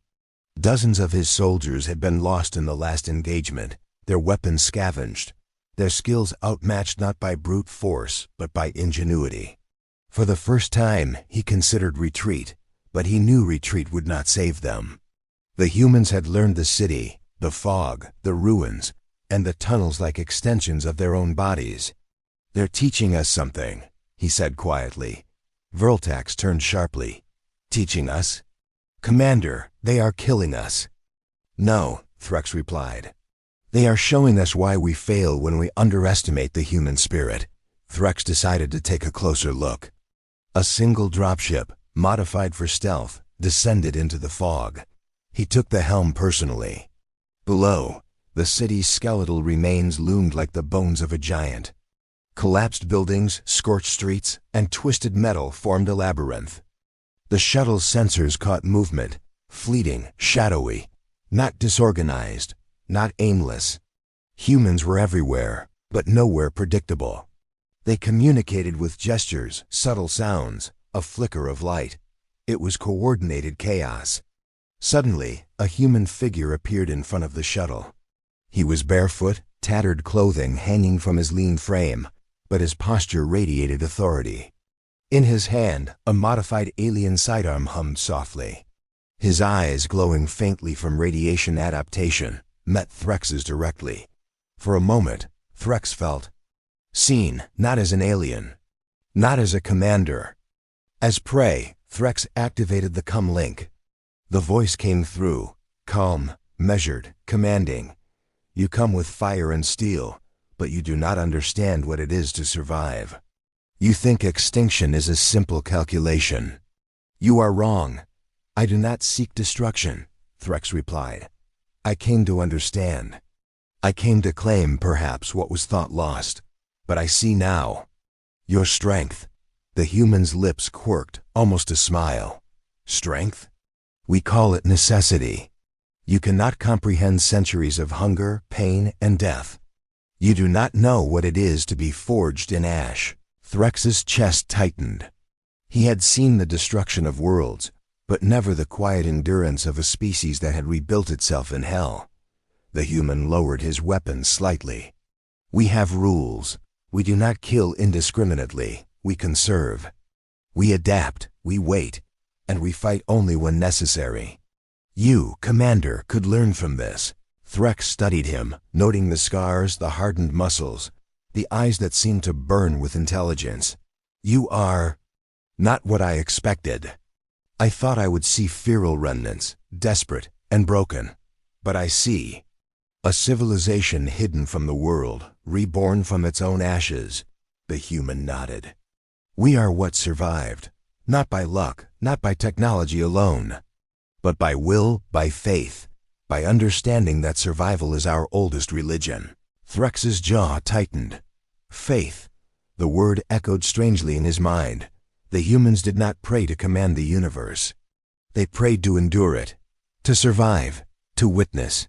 Dozens of his soldiers had been lost in the last engagement, their weapons scavenged, their skills outmatched not by brute force, but by ingenuity. For the first time, he considered retreat, but he knew retreat would not save them. The humans had learned the city, the fog, the ruins, and the tunnels like extensions of their own bodies. "They're teaching us something," he said quietly. Vraethe turned sharply. "Teaching us? Commander, they are killing us." "No," Threx replied. "They are showing us why we fail when we underestimate the human spirit." Threx decided to take a closer look. A single dropship, modified for stealth, descended into the fog. He took the helm personally. Below, the city's skeletal remains loomed like the bones of a giant. Collapsed buildings, scorched streets, and twisted metal formed a labyrinth. The shuttle's sensors caught movement, fleeting, shadowy, not disorganized, not aimless. Humans were everywhere, but nowhere predictable. They communicated with gestures, subtle sounds, a flicker of light. It was coordinated chaos. Suddenly, a human figure appeared in front of the shuttle. He was barefoot, tattered clothing hanging from his lean frame, but his posture radiated authority. In his hand, a modified alien sidearm hummed softly. His eyes, glowing faintly from radiation adaptation, met Threx's directly. For a moment, Threx felt seen, not as an alien, not as a commander. As prey, Threx activated the come link. The voice came through, calm, measured, commanding. "You come with fire and steel, but you do not understand what it is to survive. You think extinction is a simple calculation. You are wrong. I do not seek destruction," Threx replied. "I came to understand. I came to claim, perhaps, what was thought lost. But I see now. Your strength." The human's lips quirked, almost a smile. "Strength? We call it necessity. You cannot comprehend centuries of hunger, pain, and death. You do not know what it is to be forged in ash." Threx's chest tightened. He had seen the destruction of worlds, but never the quiet endurance of a species that had rebuilt itself in hell. The human lowered his weapon slightly. "We have rules. We do not kill indiscriminately. We conserve. We adapt, we wait, and we fight only when necessary. You, Commander, could learn from this." Threx studied him, noting the scars, the hardened muscles, the eyes that seemed to burn with intelligence. "You are not what I expected. I thought I would see feral remnants, desperate and broken. But I see a civilization hidden from the world, reborn from its own ashes." The human nodded. "We are what survived, not by luck, not by technology alone, but by will, by faith, by understanding that survival is our oldest religion." Threx's jaw tightened. Faith. The word echoed strangely in his mind. The humans did not pray to command the universe. They prayed to endure it, to survive, to witness.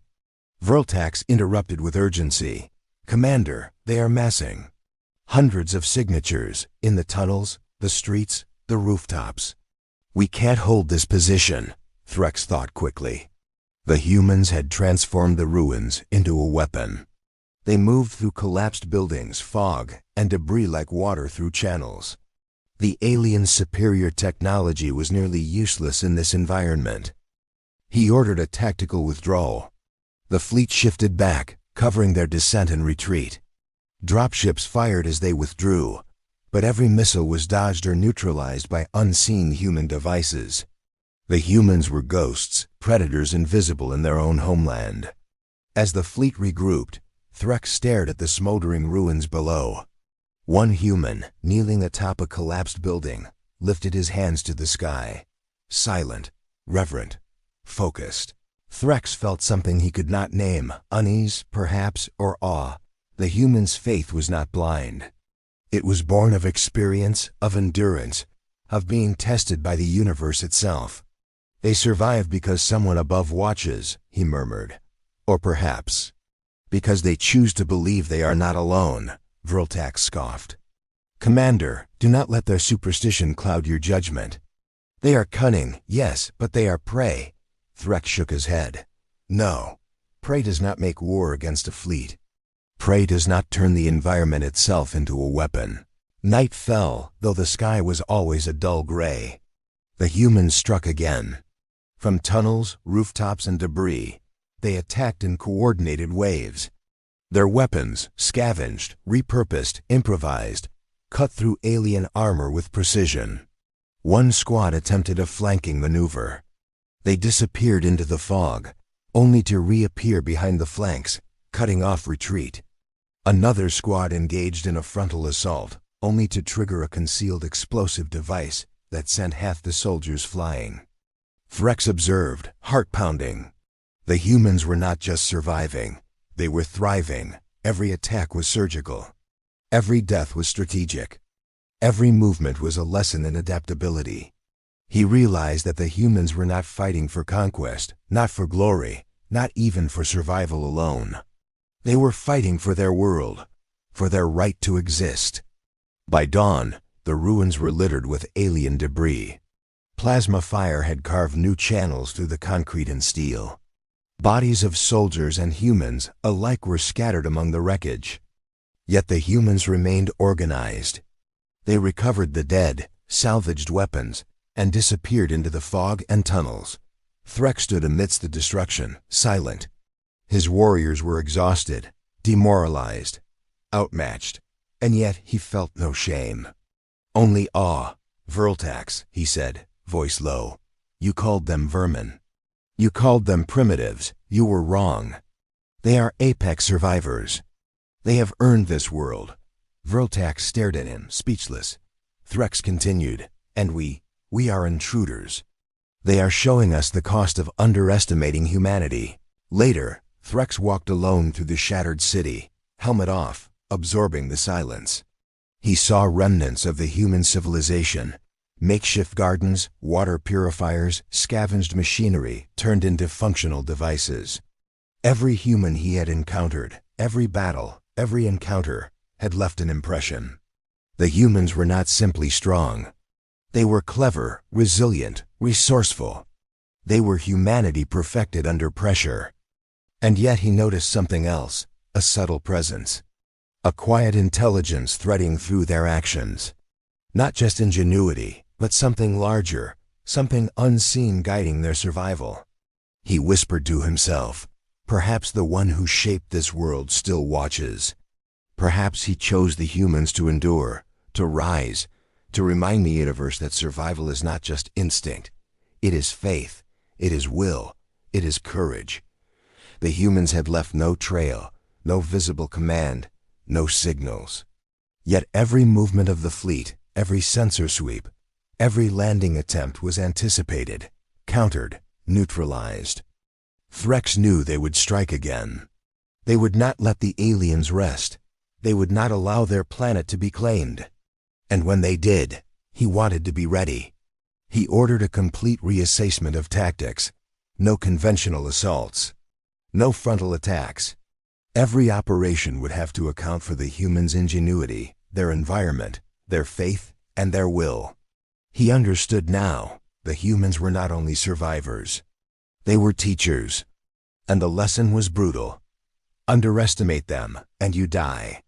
Vraethe interrupted with urgency. "Commander, they are massing. Hundreds of signatures, in the tunnels, the streets, the rooftops." "We can't hold this position," Threx thought quickly. The humans had transformed the ruins into a weapon. They moved through collapsed buildings, fog, and debris like water through channels. The aliens' superior technology was nearly useless in this environment. He ordered a tactical withdrawal. The fleet shifted back, covering their descent and retreat. Dropships fired as they withdrew, but every missile was dodged or neutralized by unseen human devices. The humans were ghosts, predators invisible in their own homeland. As the fleet regrouped, Threx stared at the smoldering ruins below. One human, kneeling atop a collapsed building, lifted his hands to the sky. Silent, reverent, focused. Threx felt something he could not name, unease, perhaps, or awe. The human's faith was not blind. It was born of experience, of endurance, of being tested by the universe itself. They survive because someone above watches, he murmured. Or perhaps, because they choose to believe they are not alone, Vraethe scoffed. Commander, do not let their superstition cloud your judgment. They are cunning, yes, but they are prey. Vraethe shook his head. No, prey does not make war against a fleet. Prey does not turn the environment itself into a weapon. Night fell, though the sky was always a dull gray. The humans struck again. From tunnels, rooftops, and debris, they attacked in coordinated waves. Their weapons, scavenged, repurposed, improvised, cut through alien armor with precision. One squad attempted a flanking maneuver. They disappeared into the fog, only to reappear behind the flanks, cutting off retreat. Another squad engaged in a frontal assault, only to trigger a concealed explosive device that sent half the soldiers flying. Vraethe observed, heart-pounding. The humans were not just surviving, they were thriving. Every attack was surgical. Every death was strategic. Every movement was a lesson in adaptability. He realized that the humans were not fighting for conquest, not for glory, not even for survival alone. They were fighting for their world, for their right to exist. By dawn, the ruins were littered with alien debris. Plasma fire had carved new channels through the concrete and steel. Bodies of soldiers and humans alike were scattered among the wreckage. Yet the humans remained organized. They recovered the dead, salvaged weapons, and disappeared into the fog and tunnels. Vraethe stood amidst the destruction, silent. His warriors were exhausted, demoralized, outmatched, and yet he felt no shame. Only awe. Vraethe, he said, voice low. You called them vermin. You called them primitives. You were wrong. They are apex survivors. They have earned this world. Vraethe stared at him, speechless. Vraethe continued, and we are intruders. They are showing us the cost of underestimating humanity. Later, Vraethe walked alone through the shattered city, helmet off, absorbing the silence. He saw remnants of the human civilization. Makeshift gardens, water purifiers, scavenged machinery turned into functional devices. Every human he had encountered, every battle, every encounter, had left an impression. The humans were not simply strong. They were clever, resilient, resourceful. They were humanity perfected under pressure. And yet he noticed something else, a subtle presence. A quiet intelligence threading through their actions. Not just ingenuity, but something larger, something unseen guiding their survival. He whispered to himself, perhaps the one who shaped this world still watches. Perhaps he chose the humans to endure, to rise, to remind the universe that survival is not just instinct. It is faith, it is will, it is courage. The humans had left no trail, no visible command, no signals. Yet every movement of the fleet, every sensor sweep, every landing attempt was anticipated, countered, neutralized. Vraethe knew they would strike again. They would not let the aliens rest. They would not allow their planet to be claimed. And when they did, he wanted to be ready. He ordered a complete reassessment of tactics. No conventional assaults. No frontal attacks. Every operation would have to account for the humans' ingenuity, their environment, their faith, and their will. He understood now, the humans were not only survivors. They were teachers. And the lesson was brutal. Underestimate them, and you die.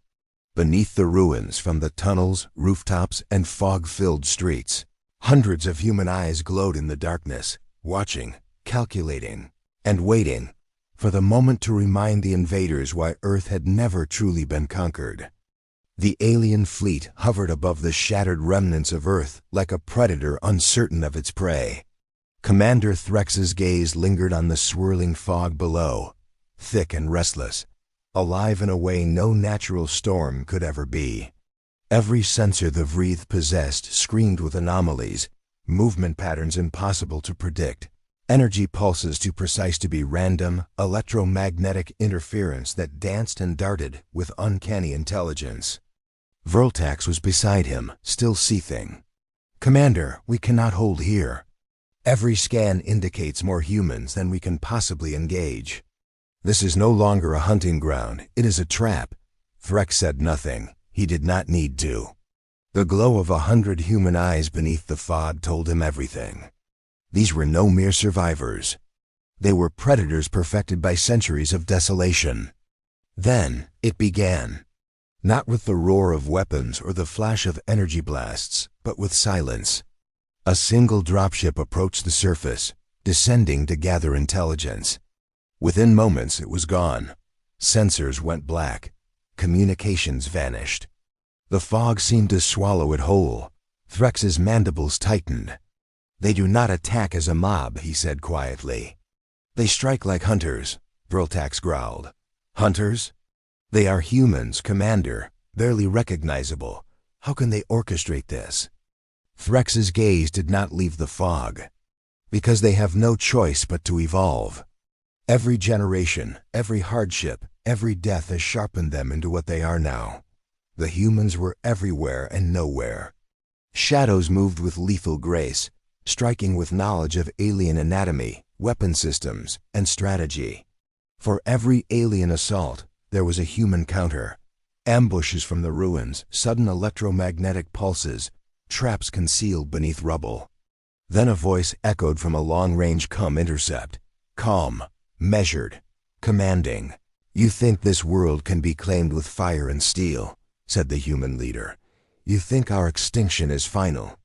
Beneath the ruins from the tunnels, rooftops, and fog-filled streets, hundreds of human eyes glowed in the darkness, watching, calculating, and waiting for the moment to remind the invaders why Earth had never truly been conquered. The alien fleet hovered above the shattered remnants of Earth like a predator uncertain of its prey. Commander Vraethe's gaze lingered on the swirling fog below, thick and restless, alive in a way no natural storm could ever be. Every sensor the Vraethe possessed screamed with anomalies, movement patterns impossible to predict, energy pulses too precise to be random, electromagnetic interference that danced and darted with uncanny intelligence. Vraethe was beside him, still seething. "Commander, we cannot hold here." Every scan indicates more humans than we can possibly engage. This is no longer a hunting ground, it is a trap. Vraethe said nothing. He did not need to. The glow of 100 human eyes beneath the fog told him everything. These were no mere survivors. They were predators perfected by centuries of desolation. Then it began. Not with the roar of weapons or the flash of energy blasts, but with silence. A single dropship approached the surface, descending to gather intelligence. Within moments it was gone. Sensors went black. Communications vanished. The fog seemed to swallow it whole. Vraethe's mandibles tightened. "They do not attack as a mob," he said quietly. "They strike like hunters," Vraethe growled. "Hunters? They are humans, Commander, barely recognizable. How can they orchestrate this?" Vraethe's gaze did not leave the fog. "Because they have no choice but to evolve. Every generation, every hardship, every death has sharpened them into what they are now. The humans were everywhere and nowhere. Shadows moved with lethal grace, striking with knowledge of alien anatomy, weapon systems, and strategy. For every alien assault, there was a human counter. Ambushes from the ruins, sudden electromagnetic pulses, traps concealed beneath rubble. Then a voice echoed from a long-range intercept. Calm, measured, commanding. "You think this world can be claimed with fire and steel," said the human leader. "You think our extinction is final.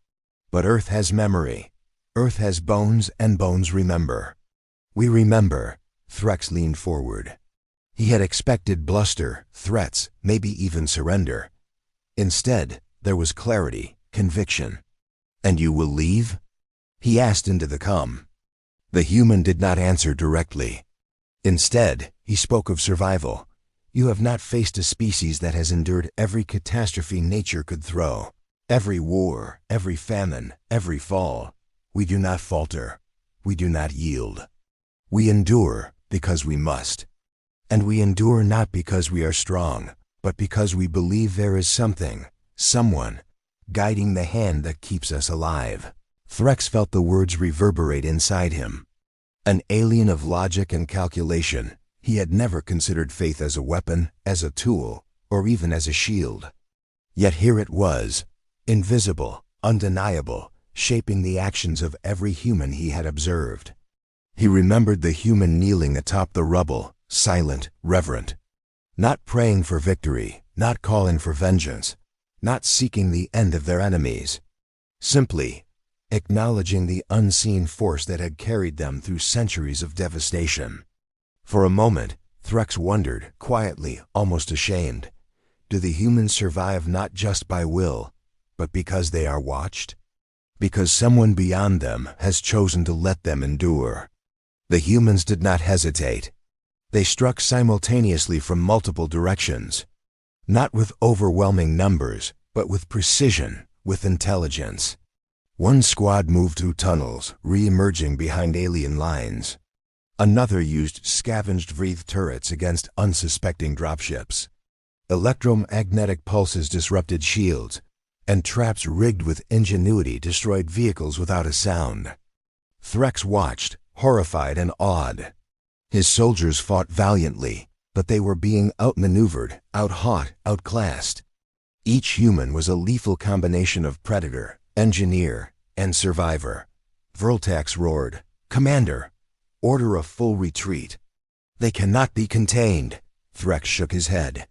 But Earth has memory. Earth has bones, and bones remember." "We remember." Vraethe leaned forward. He had expected bluster, threats, maybe even surrender. Instead, there was clarity, conviction. "And you will leave?" he asked into the calm. The human did not answer directly. Instead, he spoke of survival. "You have not faced a species that has endured every catastrophe nature could throw. Every war, every famine, every fall. We do not falter. We do not yield. We endure because we must. And we endure not because we are strong, but because we believe there is something, someone, guiding the hand that keeps us alive." Vraethe felt the words reverberate inside him. An alien of logic and calculation, he had never considered faith as a weapon, as a tool, or even as a shield. Yet here it was, invisible, undeniable, shaping the actions of every human he had observed. He remembered the human kneeling atop the rubble, silent, reverent. Not praying for victory, not calling for vengeance, not seeking the end of their enemies. Simply acknowledging the unseen force that had carried them through centuries of devastation. For a moment, Vraethe wondered, quietly, almost ashamed. Do the humans survive not just by will, but because they are watched? Because someone beyond them has chosen to let them endure? The humans did not hesitate. They struck simultaneously from multiple directions. Not with overwhelming numbers, but with precision, with intelligence. One squad moved through tunnels, re-emerging behind alien lines. Another used scavenged Vraethe turrets against unsuspecting dropships. Electromagnetic pulses disrupted shields, and traps rigged with ingenuity destroyed vehicles without a sound. Vraethe watched, horrified and awed. His soldiers fought valiantly, but they were being outmaneuvered, outhought, outclassed. Each human was a lethal combination of predator, engineer, and survivor. Vraethe roared, "Commander, order a full retreat." "They cannot be contained." Vraethe shook his head.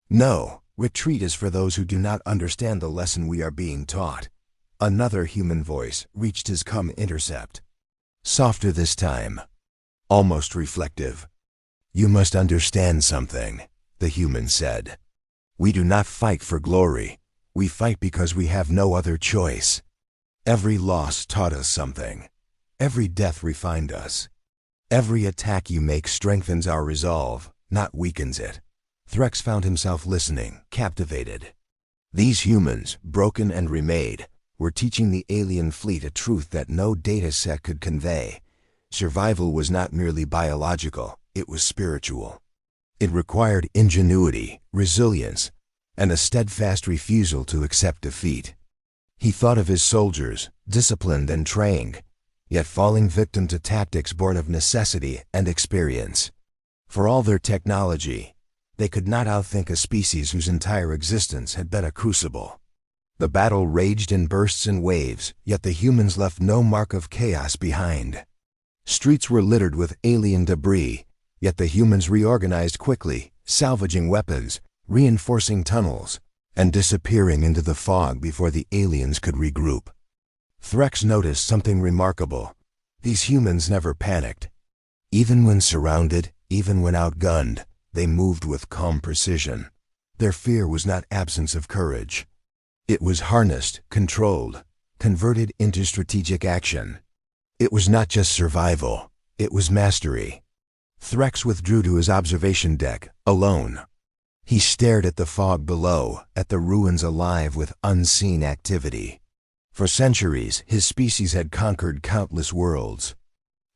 "No, retreat is for those who do not understand the lesson we are being taught." Another human voice reached his intercept. Softer this time, almost reflective. "You must understand something," the human said. "We do not fight for glory. We fight because we have no other choice. Every loss taught us something. Every death refined us. Every attack you make strengthens our resolve, not weakens it." Vraethe found himself listening, captivated. These humans, broken and remade, were teaching the alien fleet a truth that no data set could convey. Survival was not merely biological, it was spiritual. It required ingenuity, resilience, and a steadfast refusal to accept defeat. He thought of his soldiers, disciplined and trained, yet falling victim to tactics born of necessity and experience. For all their technology, they could not outthink a species whose entire existence had been a crucible. The battle raged in bursts and waves, yet the humans left no mark of chaos behind. Streets were littered with alien debris, yet the humans reorganized quickly, salvaging weapons, reinforcing tunnels, and disappearing into the fog before the aliens could regroup. Threx noticed something remarkable. These humans never panicked. Even when surrounded, even when outgunned, they moved with calm precision. Their fear was not absence of courage. It was harnessed, controlled, converted into strategic action. It was not just survival, it was mastery. Threx withdrew to his observation deck, alone. He stared at the fog below, at the ruins alive with unseen activity. For centuries, his species had conquered countless worlds.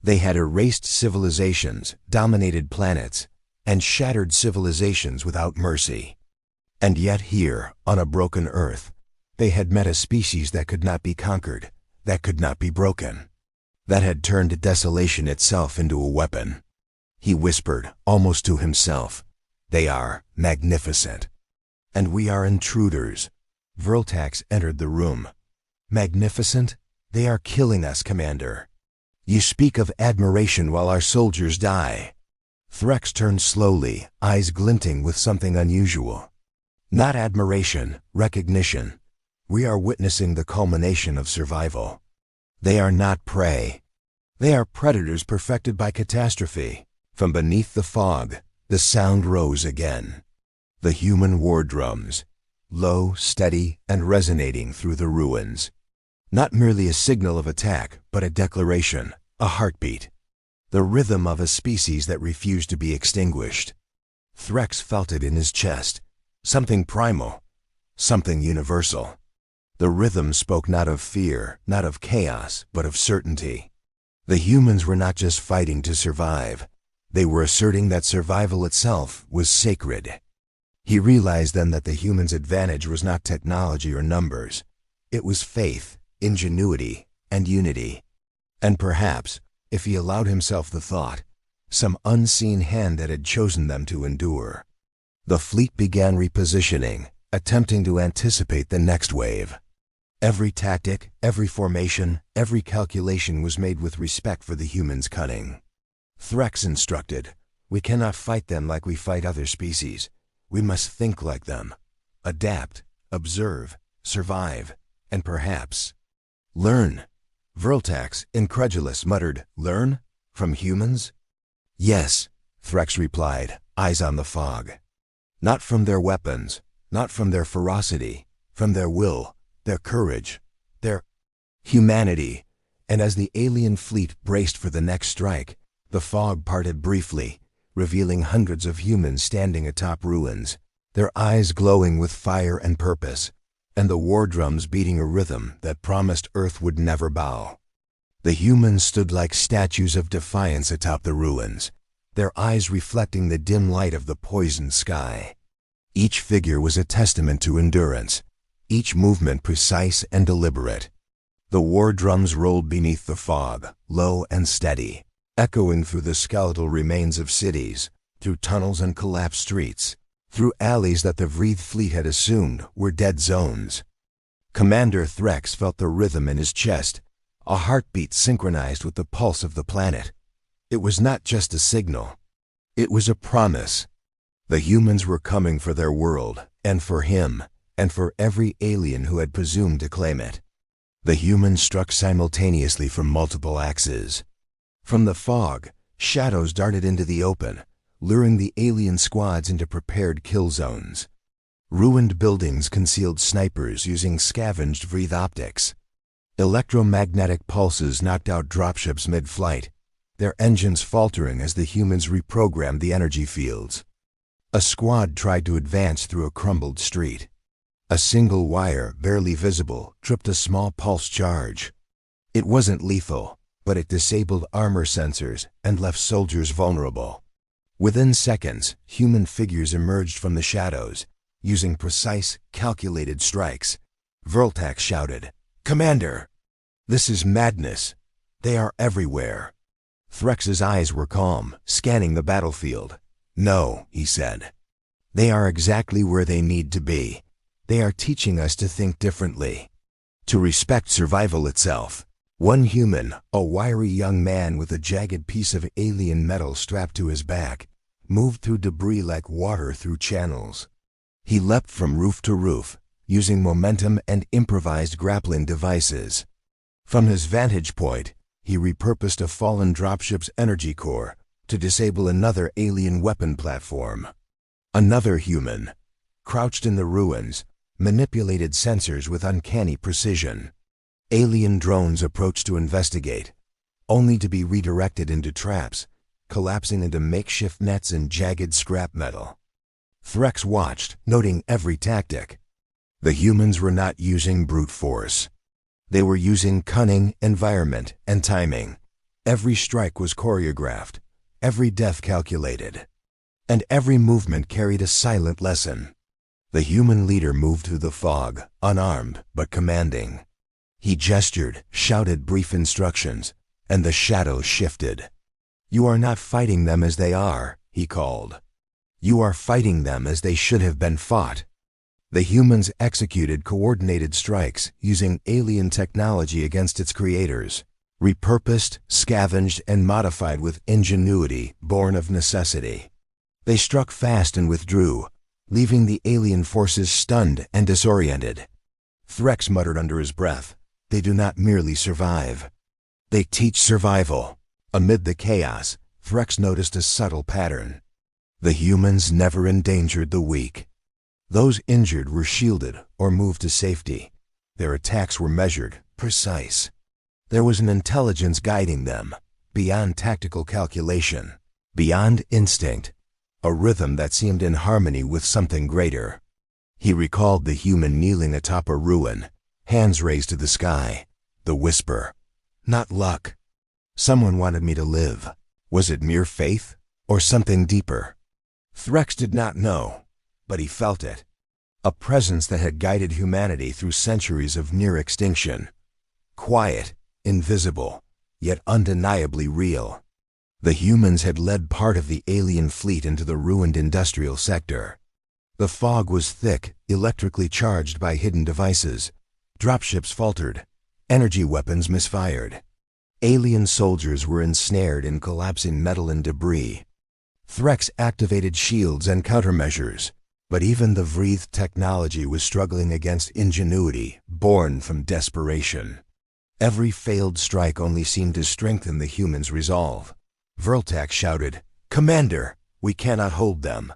They had erased civilizations, dominated planets, and shattered civilizations without mercy. And yet here, on a broken Earth, they had met a species that could not be conquered, that could not be broken, that had turned desolation itself into a weapon. He whispered, almost to himself, "They are magnificent. And we are intruders." Vraethe entered the room. "Magnificent? They are killing us, Commander. You speak of admiration while our soldiers die." Threx turned slowly, eyes glinting with something unusual. "Not admiration, recognition. We are witnessing the culmination of survival. They are not prey. They are predators perfected by catastrophe." From beneath the fog, the sound rose again. The human war drums, low, steady, and resonating through the ruins. Not merely a signal of attack, but a declaration, a heartbeat. The rhythm of a species that refused to be extinguished. Threx felt it in his chest. Something primal, something universal. The rhythm spoke not of fear, not of chaos, but of certainty. The humans were not just fighting to survive. They were asserting that survival itself was sacred. He realized then that the humans' advantage was not technology or numbers. It was faith, ingenuity, and unity. And perhaps, if he allowed himself the thought, some unseen hand that had chosen them to endure. The fleet began repositioning, attempting to anticipate the next wave. Every tactic, every formation, every calculation was made with respect for the humans' cunning. Threx instructed, "We cannot fight them like we fight other species. We must think like them. Adapt, observe, survive, and perhaps learn." Vraethe, incredulous, muttered, "Learn? From humans?" "Yes," Threx replied, eyes on the fog. "Not from their weapons, not from their ferocity, from their will, their courage, their humanity." And as the alien fleet braced for the next strike, the fog parted briefly, revealing hundreds of humans standing atop ruins, their eyes glowing with fire and purpose, and the war drums beating a rhythm that promised Earth would never bow. The humans stood like statues of defiance atop the ruins, their eyes reflecting the dim light of the poisoned sky. Each figure was a testament to endurance, each movement precise and deliberate. The war drums rolled beneath the fog, low and steady, echoing through the skeletal remains of cities, through tunnels and collapsed streets, through alleys that the Vraethe fleet had assumed were dead zones. Commander Threx felt the rhythm in his chest, a heartbeat synchronized with the pulse of the planet. It was not just a signal. It was a promise. The humans were coming for their world, and for him, and for every alien who had presumed to claim it. The humans struck simultaneously from multiple axes. From the fog, shadows darted into the open, luring the alien squads into prepared kill zones. Ruined buildings concealed snipers using scavenged Vraethe optics. Electromagnetic pulses knocked out dropships mid-flight, their engines faltering as the humans reprogrammed the energy fields. A squad tried to advance through a crumbled street. A single wire, barely visible, tripped a small pulse charge. It wasn't lethal, but it disabled armor sensors and left soldiers vulnerable. Within seconds, human figures emerged from the shadows, using precise, calculated strikes. Vraethe shouted, "Commander! This is madness! They are everywhere. Threx's eyes were calm, scanning the battlefield. No, he said. They are exactly where they need to be. They are teaching us to think differently, to respect survival itself. One human, a wiry young man with a jagged piece of alien metal strapped to his back, moved through debris like water through channels. He leapt from roof to roof, using momentum and improvised grappling devices. From his vantage point, he repurposed a fallen dropship's energy core to disable another alien weapon platform. Another human, crouched in the ruins, manipulated sensors with uncanny precision. Alien drones approached to investigate, only to be redirected into traps, collapsing into makeshift nets and jagged scrap metal. Threx watched, noting every tactic. The humans were not using brute force. They were using cunning, environment, and timing. Every strike was choreographed, every death calculated, and every movement carried a silent lesson. The human leader moved through the fog, unarmed but commanding. He gestured, shouted brief instructions, and the shadows shifted. "You are not fighting them as they are," he called. "You are fighting them as they should have been fought." The humans executed coordinated strikes using alien technology against its creators, repurposed, scavenged, and modified with ingenuity born of necessity. They struck fast and withdrew, leaving the alien forces stunned and disoriented. Threx muttered under his breath, "They do not merely survive. They teach survival." Amid the chaos, Threx noticed a subtle pattern. The humans never endangered the weak. Those injured were shielded or moved to safety. Their attacks were measured, precise. There was an intelligence guiding them, beyond tactical calculation, beyond instinct, a rhythm that seemed in harmony with something greater. He recalled the human kneeling atop a ruin, hands raised to the sky, the whisper, "Not luck. Someone wanted me to live." Was it mere faith, or something deeper? Threx did not know, but he felt it. A presence that had guided humanity through centuries of near extinction. Quiet, invisible, yet undeniably real. The humans had led part of the alien fleet into the ruined industrial sector. The fog was thick, electrically charged by hidden devices. Dropships faltered. Energy weapons misfired. Alien soldiers were ensnared in collapsing metal and debris. Threx activated shields and countermeasures, but even the Vraethe technology was struggling against ingenuity, born from desperation. Every failed strike only seemed to strengthen the humans' resolve. Vraethe shouted, "Commander, we cannot hold them."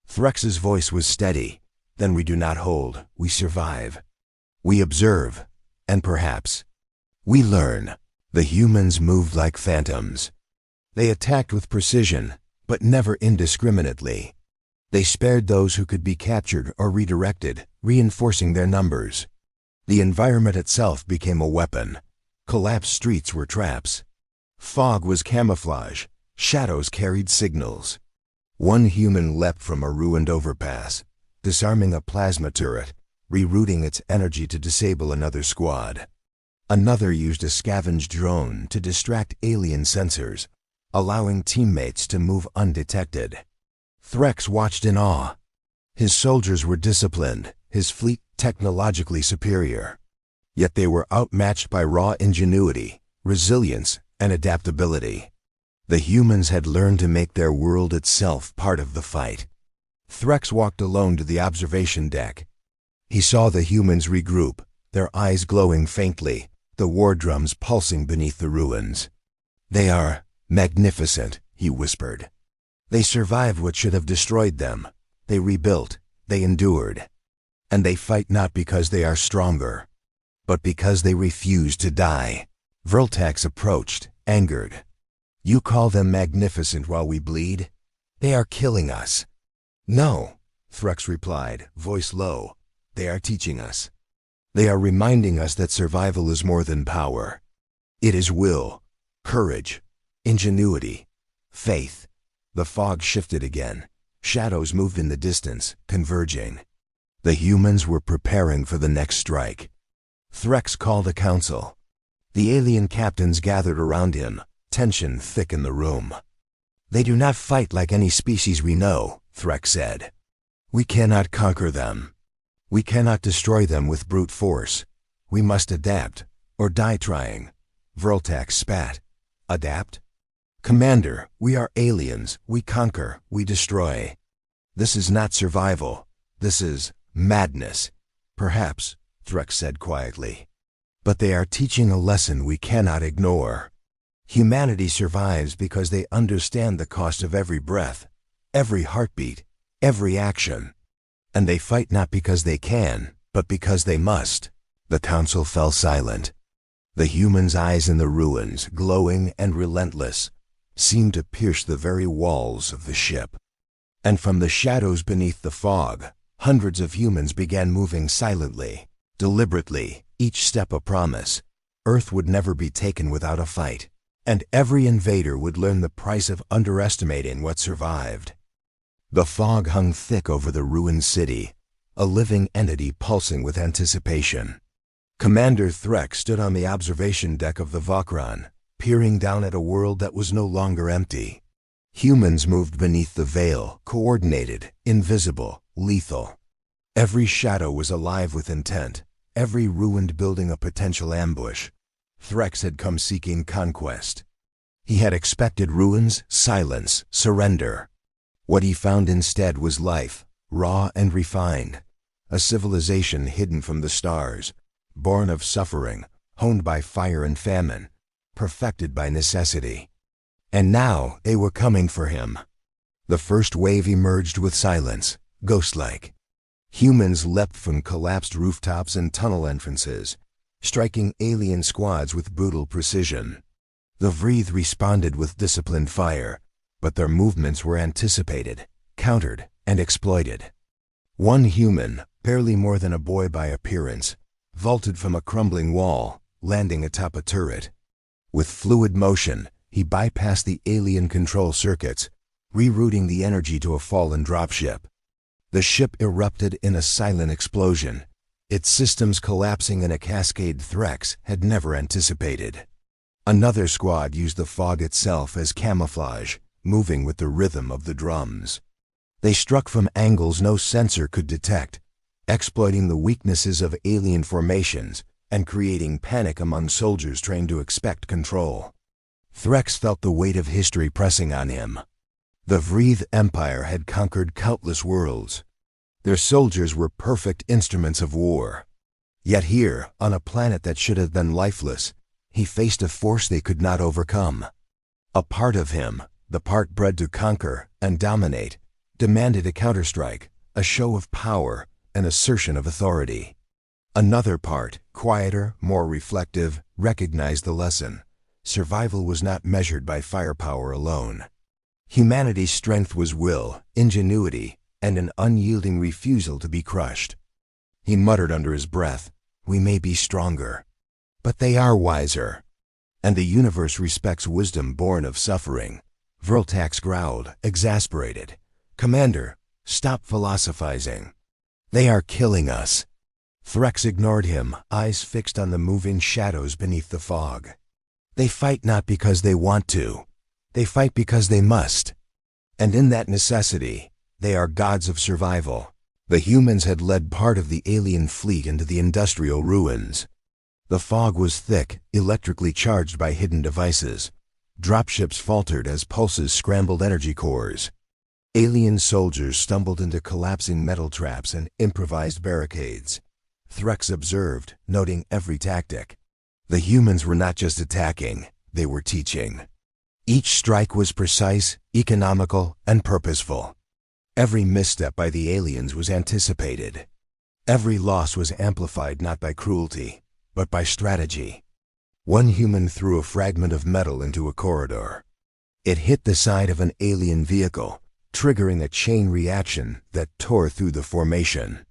Threx's voice was steady. "Then we do not hold, we survive. We observe, and perhaps we learn." The humans moved like phantoms. They attacked with precision, but never indiscriminately. They spared those who could be captured or redirected, reinforcing their numbers. The environment itself became a weapon. Collapsed streets were traps. Fog was camouflage. Shadows carried signals. One human leapt from a ruined overpass, disarming a plasma turret, rerouting its energy to disable another squad. Another used a scavenged drone to distract alien sensors, allowing teammates to move undetected. Threx watched in awe. His soldiers were disciplined, his fleet technologically superior. Yet they were outmatched by raw ingenuity, resilience, and adaptability. The humans had learned to make their world itself part of the fight. Threx walked alone to the observation deck. He saw the humans regroup, their eyes glowing faintly, the war drums pulsing beneath the ruins. "They are magnificent," he whispered. "They survived what should have destroyed them. They rebuilt, they endured. And they fight not because they are stronger, but because they refuse to die." Vraethe approached, angered. "You call them magnificent while we bleed? They are killing us." "No," Threx replied, voice low. "They are teaching us. They are reminding us that survival is more than power. It is will, courage, ingenuity, faith." The fog shifted again. Shadows moved in the distance, converging. The humans were preparing for the next strike. Threx called a council. The alien captains gathered around him, tension thick in the room. "They do not fight like any species we know," Vraethe said. "We cannot conquer them. We cannot destroy them with brute force. We must adapt, or die trying." Vraethe spat. "Adapt? Commander, we are aliens. We conquer, we destroy. This is not survival. This is madness." "Perhaps," Vraethe said quietly. "But they are teaching a lesson we cannot ignore. Humanity survives because they understand the cost of every breath, every heartbeat, every action. And they fight not because they can, but because they must." The council fell silent. The humans' eyes in the ruins, glowing and relentless, seemed to pierce the very walls of the ship. And from the shadows beneath the fog, hundreds of humans began moving silently, deliberately, each step a promise. Earth would never be taken without a fight, and every invader would learn the price of underestimating what survived. The fog hung thick over the ruined city, a living entity pulsing with anticipation. Commander Vraethe stood on the observation deck of the Vokran, peering down at a world that was no longer empty. Humans moved beneath the veil, coordinated, invisible, lethal. Every shadow was alive with intent, every ruined building a potential ambush. Vraethe had come seeking conquest. He had expected ruins, silence, surrender. What he found instead was life, raw and refined, a civilization hidden from the stars, born of suffering, honed by fire and famine, perfected by necessity. And now they were coming for him. The first wave emerged with silence, ghost-like. Humans leapt from collapsed rooftops and tunnel entrances, striking alien squads with brutal precision. The Vraethe responded with disciplined fire, but their movements were anticipated, countered, and exploited. One human, barely more than a boy by appearance, vaulted from a crumbling wall, landing atop a turret. With fluid motion, he bypassed the alien control circuits, rerouting the energy to a fallen dropship. The ship erupted in a silent explosion, its systems collapsing in a cascade Vraethe had never anticipated. Another squad used the fog itself as camouflage, moving with the rhythm of the drums. They struck from angles no sensor could detect, exploiting the weaknesses of alien formations and creating panic among soldiers trained to expect control. Vraethe felt the weight of history pressing on him. The Vraethe Empire had conquered countless worlds. Their soldiers were perfect instruments of war. Yet here, on a planet that should have been lifeless, he faced a force they could not overcome. A part of him, the part bred to conquer and dominate, demanded a counterstrike, a show of power, an assertion of authority. Another part, quieter, more reflective, recognized the lesson. Survival was not measured by firepower alone. Humanity's strength was will, ingenuity, and an unyielding refusal to be crushed. He muttered under his breath, "We may be stronger, but they are wiser. And the universe respects wisdom born of suffering." Vraethe growled, exasperated. "Commander, stop philosophizing. They are killing us." Vraethe ignored him, eyes fixed on the moving shadows beneath the fog. "They fight not because they want to. They fight because they must. And in that necessity, they are gods of survival." The humans had led part of the alien fleet into the industrial ruins. The fog was thick, electrically charged by hidden devices. Dropships faltered as pulses scrambled energy cores. Alien soldiers stumbled into collapsing metal traps and improvised barricades. Vraethe observed, noting every tactic. The humans were not just attacking, they were teaching. Each strike was precise, economical, and purposeful. Every misstep by the aliens was anticipated. Every loss was amplified not by cruelty, but by strategy. One human threw a fragment of metal into a corridor. It hit the side of an alien vehicle, triggering a chain reaction that tore through the formation.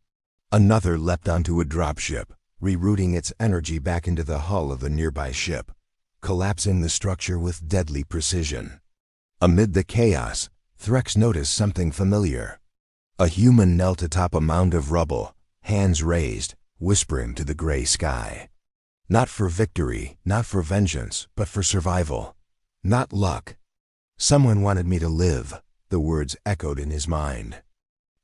Another leapt onto a dropship, rerouting its energy back into the hull of the nearby ship, collapsing the structure with deadly precision. Amid the chaos, Vraethe noticed something familiar. A human knelt atop a mound of rubble, hands raised, whispering to the gray sky. Not for victory, not for vengeance, but for survival. Not luck. Someone wanted me to live, the words echoed in his mind.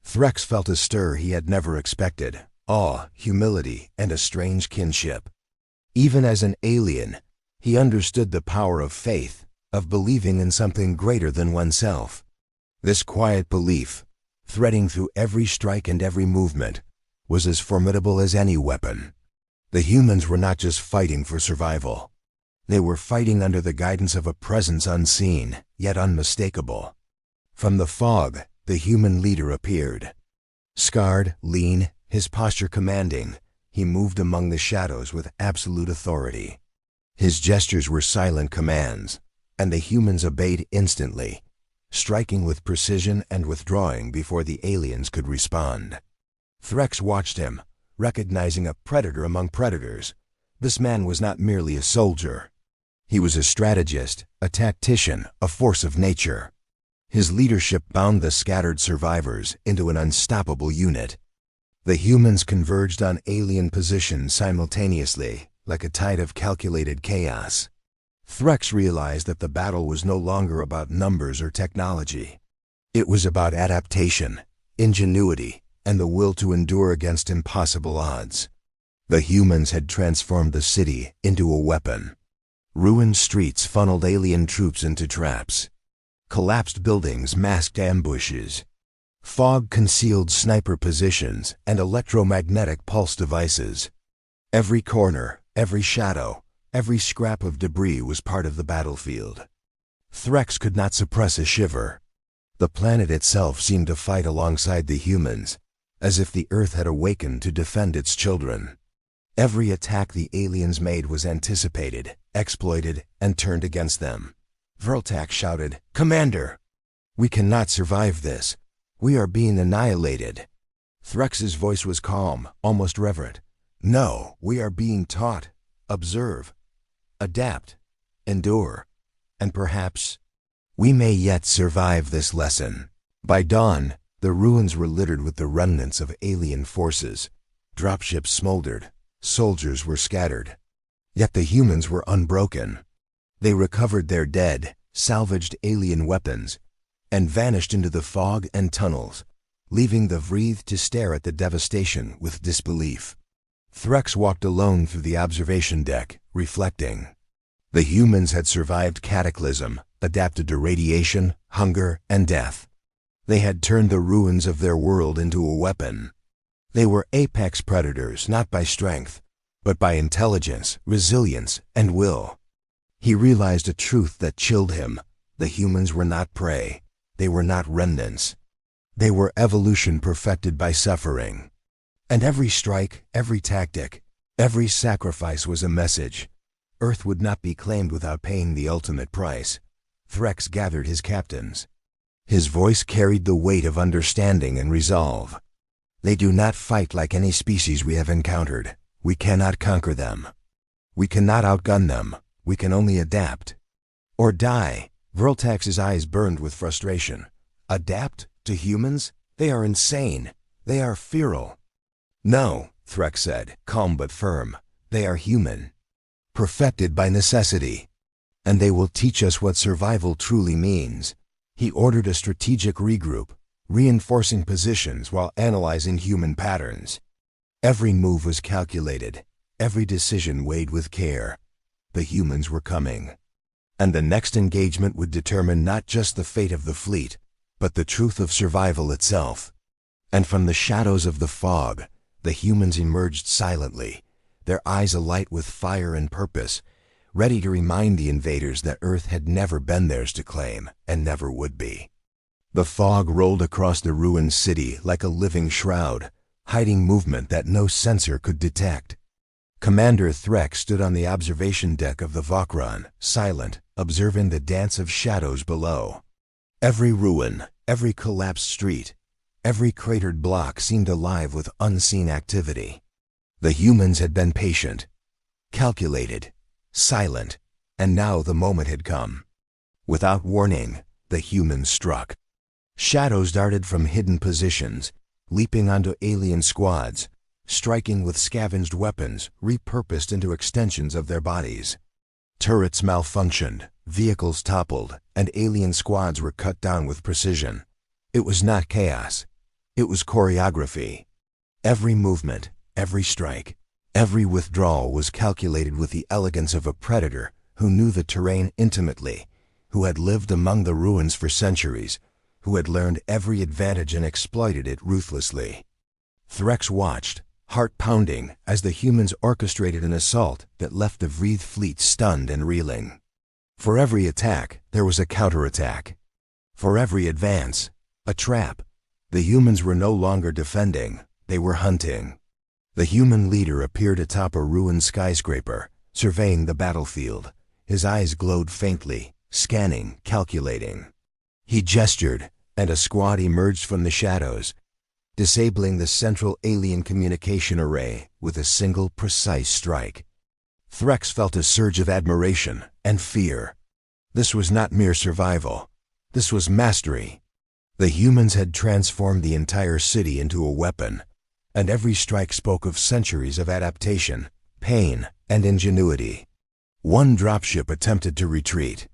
Threx felt a stir he had never expected, awe, humility, and a strange kinship. Even as an alien, he understood the power of faith, of believing in something greater than oneself. This quiet belief, threading through every strike and every movement, was as formidable as any weapon. The humans were not just fighting for survival. They were fighting under the guidance of a presence unseen, yet unmistakable. From the fog, the human leader appeared. Scarred, lean, his posture commanding, he moved among the shadows with absolute authority. His gestures were silent commands, and the humans obeyed instantly, striking with precision and withdrawing before the aliens could respond. Threx watched him, recognizing a predator among predators. This man was not merely a soldier. He was a strategist, a tactician, a force of nature. His leadership bound the scattered survivors into an unstoppable unit. The humans converged on alien positions simultaneously, like a tide of calculated chaos. Threx realized that the battle was no longer about numbers or technology. It was about adaptation, ingenuity, and the will to endure against impossible odds. The humans had transformed the city into a weapon. Ruined streets funneled alien troops into traps. Collapsed buildings masked ambushes. Fog concealed sniper positions and electromagnetic pulse devices. Every corner, every shadow, every scrap of debris was part of the battlefield. Threx could not suppress a shiver. The planet itself seemed to fight alongside the humans, as if the Earth had awakened to defend its children. Every attack the aliens made was anticipated, exploited, and turned against them. Vraethe shouted, "Commander! We cannot survive this. We are being annihilated." Threx's voice was calm, almost reverent. "No, we are being taught. Observe. Adapt. Endure. And perhaps we may yet survive this lesson." By dawn, the ruins were littered with the remnants of alien forces. Dropships smoldered. Soldiers were scattered. Yet the humans were unbroken. They recovered their dead, salvaged alien weapons, and vanished into the fog and tunnels, leaving the Vraethe to stare at the devastation with disbelief. Threx walked alone through the observation deck, reflecting. The humans had survived cataclysm, adapted to radiation, hunger, and death. They had turned the ruins of their world into a weapon. They were apex predators not by strength, but by intelligence, resilience, and will. He realized a truth that chilled him. The humans were not prey. They were not remnants. They were evolution perfected by suffering. And every strike, every tactic, every sacrifice was a message. Earth would not be claimed without paying the ultimate price. Threx gathered his captains. His voice carried the weight of understanding and resolve. They do not fight like any species we have encountered. We cannot conquer them. We cannot outgun them. We can only adapt. Or die. Vraeth's eyes burned with frustration. Adapt to humans? They are insane. They are feral. No, Threx said, calm but firm. They are human. Perfected by necessity. And they will teach us what survival truly means. He ordered a strategic regroup, reinforcing positions while analyzing human patterns. Every move was calculated, every decision weighed with care. The humans were coming. And the next engagement would determine not just the fate of the fleet, but the truth of survival itself. And from the shadows of the fog, the humans emerged silently, their eyes alight with fire and purpose, ready to remind the invaders that Earth had never been theirs to claim, and never would be. The fog rolled across the ruined city like a living shroud, hiding movement that no sensor could detect. Commander Threx stood on the observation deck of the Vakran, silent, observing the dance of shadows below. Every ruin, every collapsed street, every cratered block seemed alive with unseen activity. The humans had been patient, calculated, silent, and now the moment had come. Without warning, the humans struck. Shadows darted from hidden positions, leaping onto alien squads, striking with scavenged weapons repurposed into extensions of their bodies. Turrets malfunctioned, vehicles toppled, and alien squads were cut down with precision. It was not chaos. It was choreography. Every movement, every strike, every withdrawal was calculated with the elegance of a predator who knew the terrain intimately, who had lived among the ruins for centuries, who had learned every advantage and exploited it ruthlessly. Threx watched, heart pounding, as the humans orchestrated an assault that left the Vraethe fleet stunned and reeling. For every attack, there was a counterattack. For every advance, a trap. The humans were no longer defending, they were hunting. The human leader appeared atop a ruined skyscraper, surveying the battlefield. His eyes glowed faintly, scanning, calculating. He gestured, and a squad emerged from the shadows, disabling the central alien communication array with a single precise strike. Threx felt a surge of admiration and fear. This was not mere survival. This was mastery. The humans had transformed the entire city into a weapon, and every strike spoke of centuries of adaptation, pain, and ingenuity. One dropship attempted to retreat.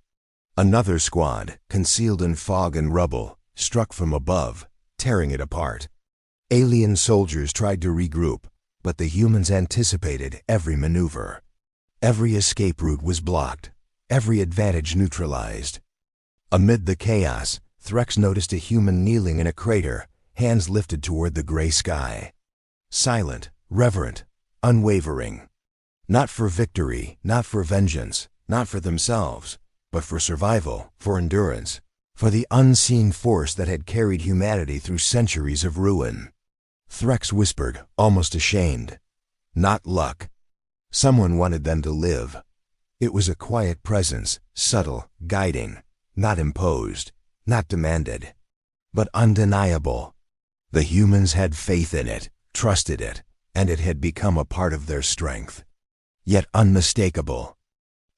Another squad, concealed in fog and rubble, struck from above, tearing it apart. Alien soldiers tried to regroup, but the humans anticipated every maneuver. Every escape route was blocked, every advantage neutralized. Amid the chaos, Threx noticed a human kneeling in a crater, hands lifted toward the gray sky. Silent, reverent, unwavering. Not for victory, not for vengeance, not for themselves, but for survival, for endurance, for the unseen force that had carried humanity through centuries of ruin. Threx whispered, almost ashamed. Not luck. Someone wanted them to live. It was a quiet presence, subtle, guiding, not imposed, not demanded, but undeniable. The humans had faith in it, trusted it, and it had become a part of their strength. Yet unmistakable.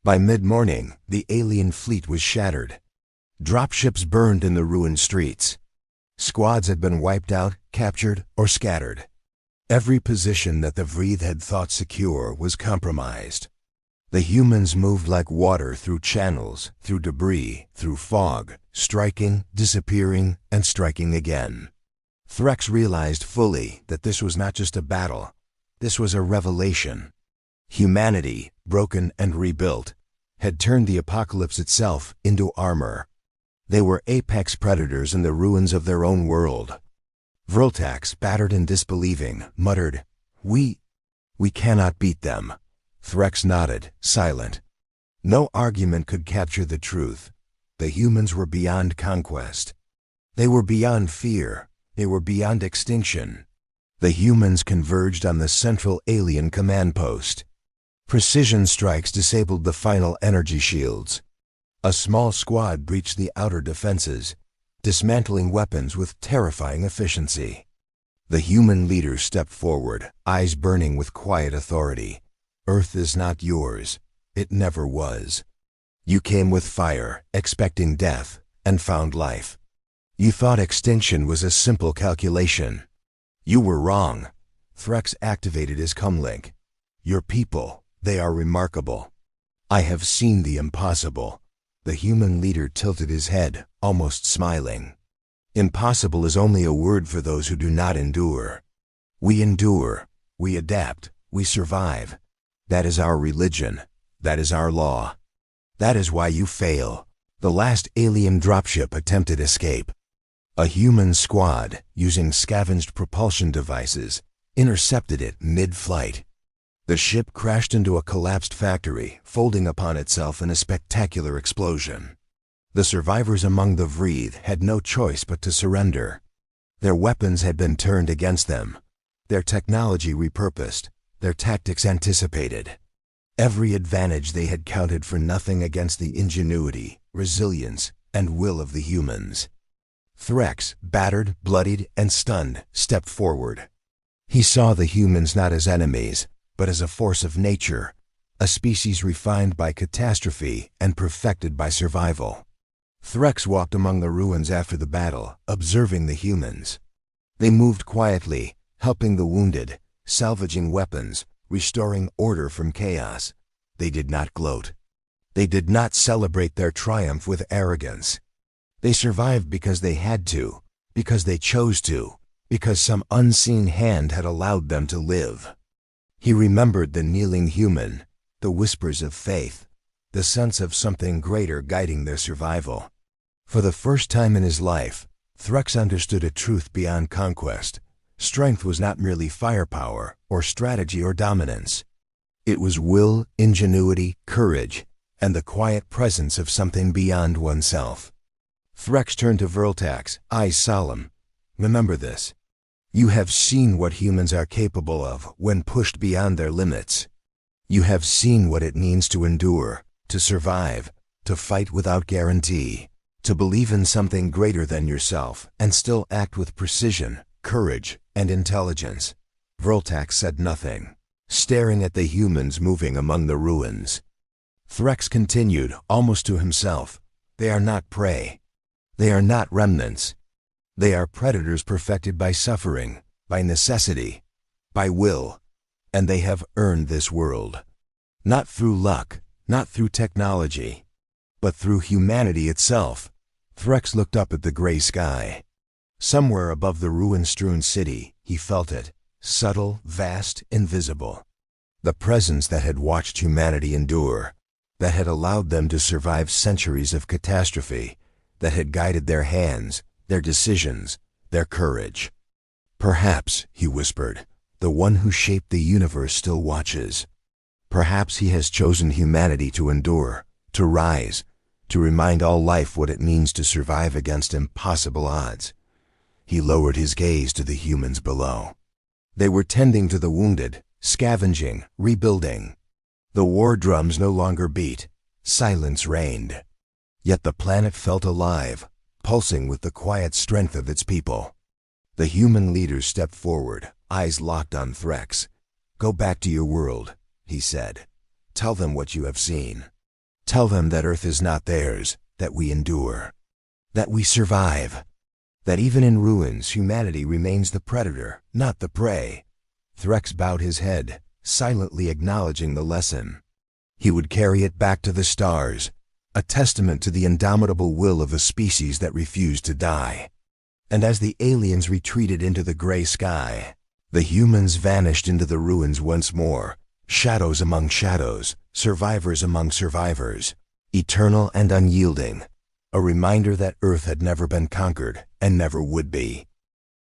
By mid-morning, the alien fleet was shattered. Dropships burned in the ruined streets. Squads had been wiped out, captured, or scattered. Every position that the Vraethe had thought secure was compromised. The humans moved like water through channels, through debris, through fog, striking, disappearing, and striking again. Threx realized fully that this was not just a battle. This was a revelation. Humanity, broken and rebuilt, had turned the apocalypse itself into armor. They were apex predators in the ruins of their own world. Vraethe, battered and disbelieving, muttered, We cannot beat them." Threx nodded, silent. No argument could capture the truth. The humans were beyond conquest. They were beyond fear. They were beyond extinction. The humans converged on the central alien command post. Precision strikes disabled the final energy shields. A small squad breached the outer defenses, dismantling weapons with terrifying efficiency. The human leader stepped forward, eyes burning with quiet authority. "Earth is not yours. It never was. You came with fire, expecting death, and found life. You thought extinction was a simple calculation. You were wrong." Threx activated his comlink. "Your people, they are remarkable. I have seen the impossible." The human leader tilted his head, almost smiling. "Impossible is only a word for those who do not endure. We endure, we adapt, we survive. That is our religion. That is our law. That is why you fail." The last alien dropship attempted escape. A human squad, using scavenged propulsion devices, intercepted it mid-flight. The ship crashed into a collapsed factory, folding upon itself in a spectacular explosion. The survivors among the Vraethe had no choice but to surrender. Their weapons had been turned against them, their technology repurposed, their tactics anticipated. Every advantage they had counted for nothing against the ingenuity, resilience, and will of the humans. Threx, battered, bloodied, and stunned, stepped forward. He saw the humans not as enemies, but as a force of nature, a species refined by catastrophe and perfected by survival. Threx walked among the ruins after the battle, observing the humans. They moved quietly, helping the wounded, salvaging weapons, restoring order from chaos. They did not gloat. They did not celebrate their triumph with arrogance. They survived because they had to, because they chose to, because some unseen hand had allowed them to live. He remembered the kneeling human, the whispers of faith, the sense of something greater guiding their survival. For the first time in his life, Threx understood a truth beyond conquest. Strength was not merely firepower, or strategy or dominance. It was will, ingenuity, courage, and the quiet presence of something beyond oneself. Threx turned to Vraethe, eyes solemn. Remember this. You have seen what humans are capable of when pushed beyond their limits. You have seen what it means to endure, to survive, to fight without guarantee, to believe in something greater than yourself and still act with precision, courage, and intelligence. Vraethe said nothing, staring at the humans moving among the ruins. Threx continued, almost to himself. They are not prey. They are not remnants. They are predators perfected by suffering, by necessity, by will, and they have earned this world. Not through luck, not through technology, but through humanity itself. Threx looked up at the gray sky. Somewhere above the ruin-strewn city, he felt it, subtle, vast, invisible. The presence that had watched humanity endure, that had allowed them to survive centuries of catastrophe, that had guided their hands, their decisions, their courage. Perhaps, he whispered, the one who shaped the universe still watches. Perhaps he has chosen humanity to endure, to rise, to remind all life what it means to survive against impossible odds. He lowered his gaze to the humans below. They were tending to the wounded, scavenging, rebuilding. The war drums no longer beat. Silence reigned. Yet the planet felt alive, pulsing with the quiet strength of its people. The human leaders stepped forward, eyes locked on Threx. Go back to your world, he said. Tell them what you have seen. Tell them that Earth is not theirs, that we endure, that we survive, that even in ruins humanity remains the predator, not the prey. Threx bowed his head, silently acknowledging the lesson. He would carry it back to the stars, a testament to the indomitable will of a species that refused to die. And as the aliens retreated into the gray sky, the humans vanished into the ruins once more, shadows among shadows, survivors among survivors, eternal and unyielding, a reminder that Earth had never been conquered and never would be.